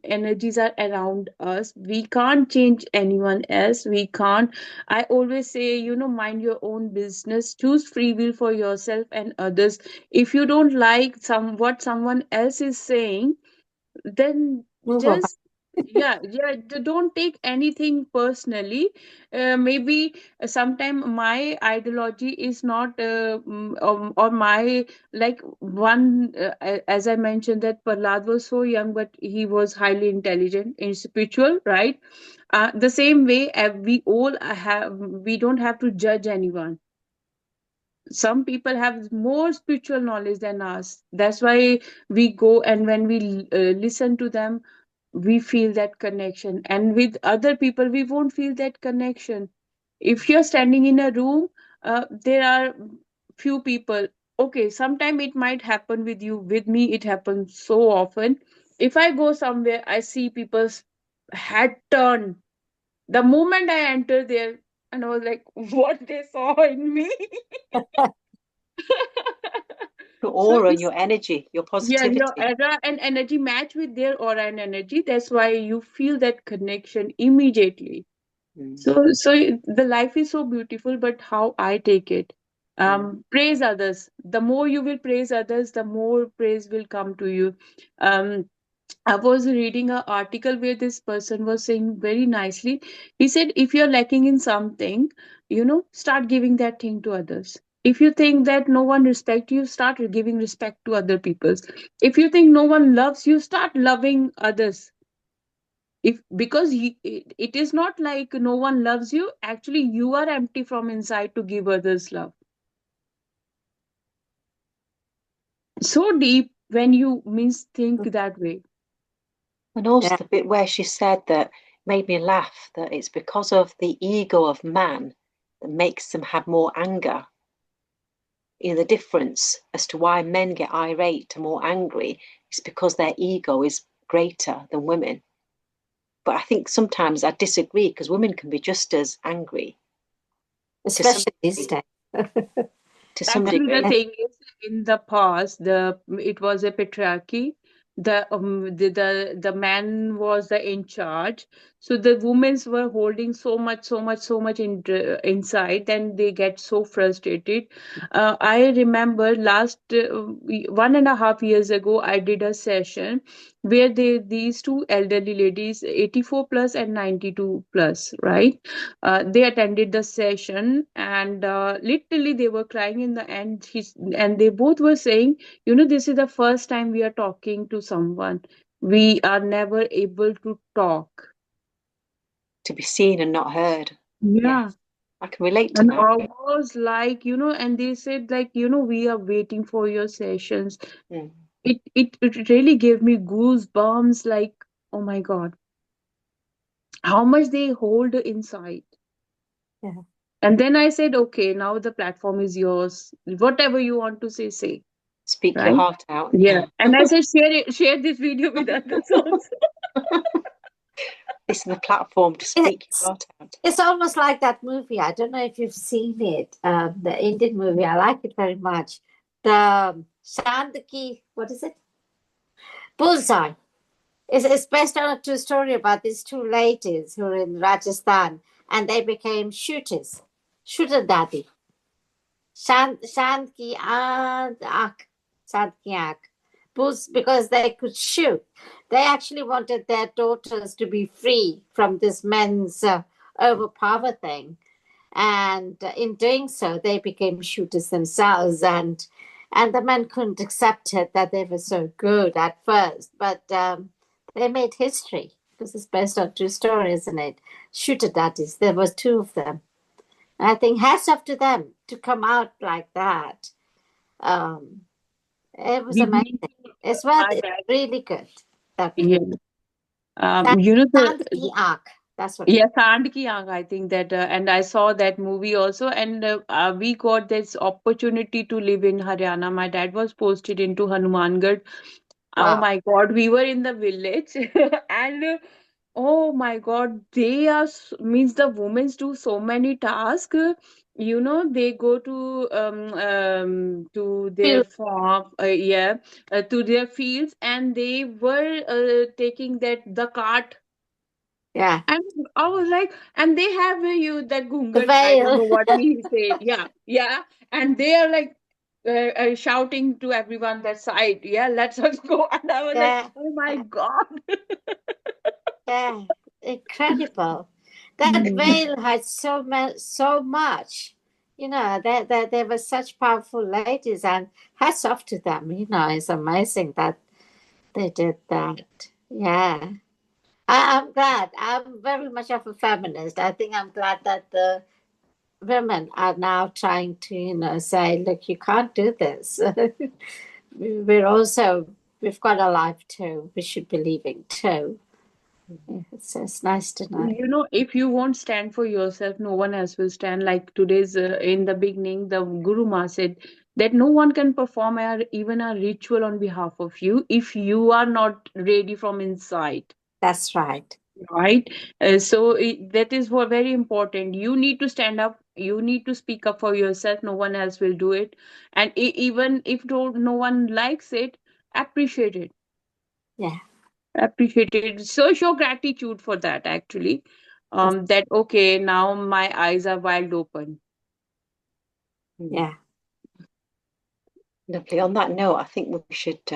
energies are around us. We can't change anyone else. We can't. I always say, mind your own business. Choose free will for yourself and others. If you don't like what someone else is saying, then Move on. just, yeah, yeah, don't take anything personally. Maybe sometime my ideology is not or my, like, one, as I mentioned, that Prahlad was so young, but he was highly intelligent and spiritual, right? The same way, we don't have to judge anyone. Some people have more spiritual knowledge than us. That's why we go, and when we listen to them, we feel that connection. And with other people, we won't feel that connection. If you're standing in a room, there are few people. Okay, sometime it might happen with you. With me, it happens so often. If I go somewhere, I see people's head turn the moment I enter there, and I was like, what they saw in me. Your So aura, this, your energy, your yeah, your positivity. aura and energy match with their aura and energy. That's why you feel that connection immediately. Mm. So the life is so beautiful, but how I take it. Mm. Praise others. The more you will praise others, the more praise will come to you. Um, I was reading an article where this person was saying very nicely. He said, if you're lacking in something, start giving that thing to others. If you think that no one respects you, start giving respect to other people. If you think no one loves you, start loving others. If because it is not like no one loves you, actually you are empty from inside to give others love. So deep when you think that way. And also Yeah. the bit where she said that made me laugh, that it's because of the ego of man that makes them have more anger. The difference as to why men get irate and more angry is because their ego is greater than women. But I think sometimes I disagree, because women can be just as angry Especially these days. to some Actually, the degree. thing is, in the past, it was a patriarchy. The man was in charge, so the women were holding so much inside, and they get so frustrated. I remember last 1.5 years ago, I did a session where these two elderly ladies, 84 plus and 92 plus, right? They attended the session, and literally they were crying in the end. And they both were saying, this is the first time we are talking to someone. We are never able to talk. To be seen and not heard. Yeah. Yes, I can relate to And that. I was like, and they said, like, we are waiting for your sessions. Mm. It really gave me goosebumps, like, oh my God, how much they hold inside. Yeah. And then I said, okay, now the platform is yours. Whatever you want to say, say. Speak your Right? heart out. Yeah. And I said, share this video with others also. This is the platform to speak your heart out. It's almost like that movie. I don't know if you've seen it. The Indian movie. I like it very much. The Shandaki, what is it? Bullseye. It's based on a true story about these two ladies who are in Rajasthan, and they became shooters. Shooter daddy. Shandki and Ak. Shandki Ak. Because they could shoot. They actually wanted their daughters to be free from this men's overpower thing. And in doing so, they became shooters themselves. And the men couldn't accept it that they were so good at first. But they made history. This is based on true story, isn't it? Shooter daddies. There was two of them. And I think hats off to them to come out like that. It was We amazing. need It's worth my it. dad. Really good. That Yeah. movie. The Sandki Ark. That's what yeah, Sand Ki Aankh, I think that, and I saw that movie also, and we got this opportunity to live in Haryana. My dad was posted into Hanumangarh. Oh Wow. my God, we were in the village, and oh my God, they are means the women do so many tasks. They go to their Feel- farm, to their fields, and they were taking the cart. Yeah. And I was like, and they have that The gungat, I don't veil. know what we say. Yeah, yeah. And they are like shouting to everyone that side, yeah, let's us go. And I was like, Yeah. oh my God. Yeah. Incredible. That Mm. veil had so much. They were such powerful ladies, and hats off to them. It's amazing that they did that. Yeah. I'm glad. I'm very much of a feminist. I think I'm glad that the women are now trying to, say, look, you can't do this. We've got a life too. We should be living too. It's nice to know. If you won't stand for yourself, no one else will stand. Like today's in the beginning, the Guru Ma said that no one can perform even a ritual on behalf of you if you are not ready from inside. That's right. Right. So that is what very important. You need to stand up. You need to speak up for yourself. No one else will do it. And even if no one likes it, appreciate it. Yeah. Appreciate it. So show gratitude for that, actually. That's, That okay, now my eyes are wide open. yeah. Lovely. On that note, I think we should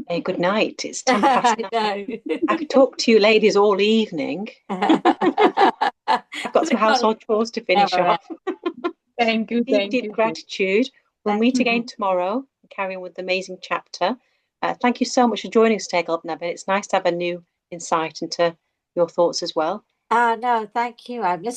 Hey, good night. It's 10 past 9. I I could talk to you ladies all evening. know. I've got some household chores to finish All right. off. Thank you. Deep, Thank deep you. gratitude. We'll Thank meet you. again tomorrow and carry on with the amazing chapter. Thank you so much for joining us today, Gautama. It's nice to have a new insight into your thoughts as well. No, thank you. I'm listening.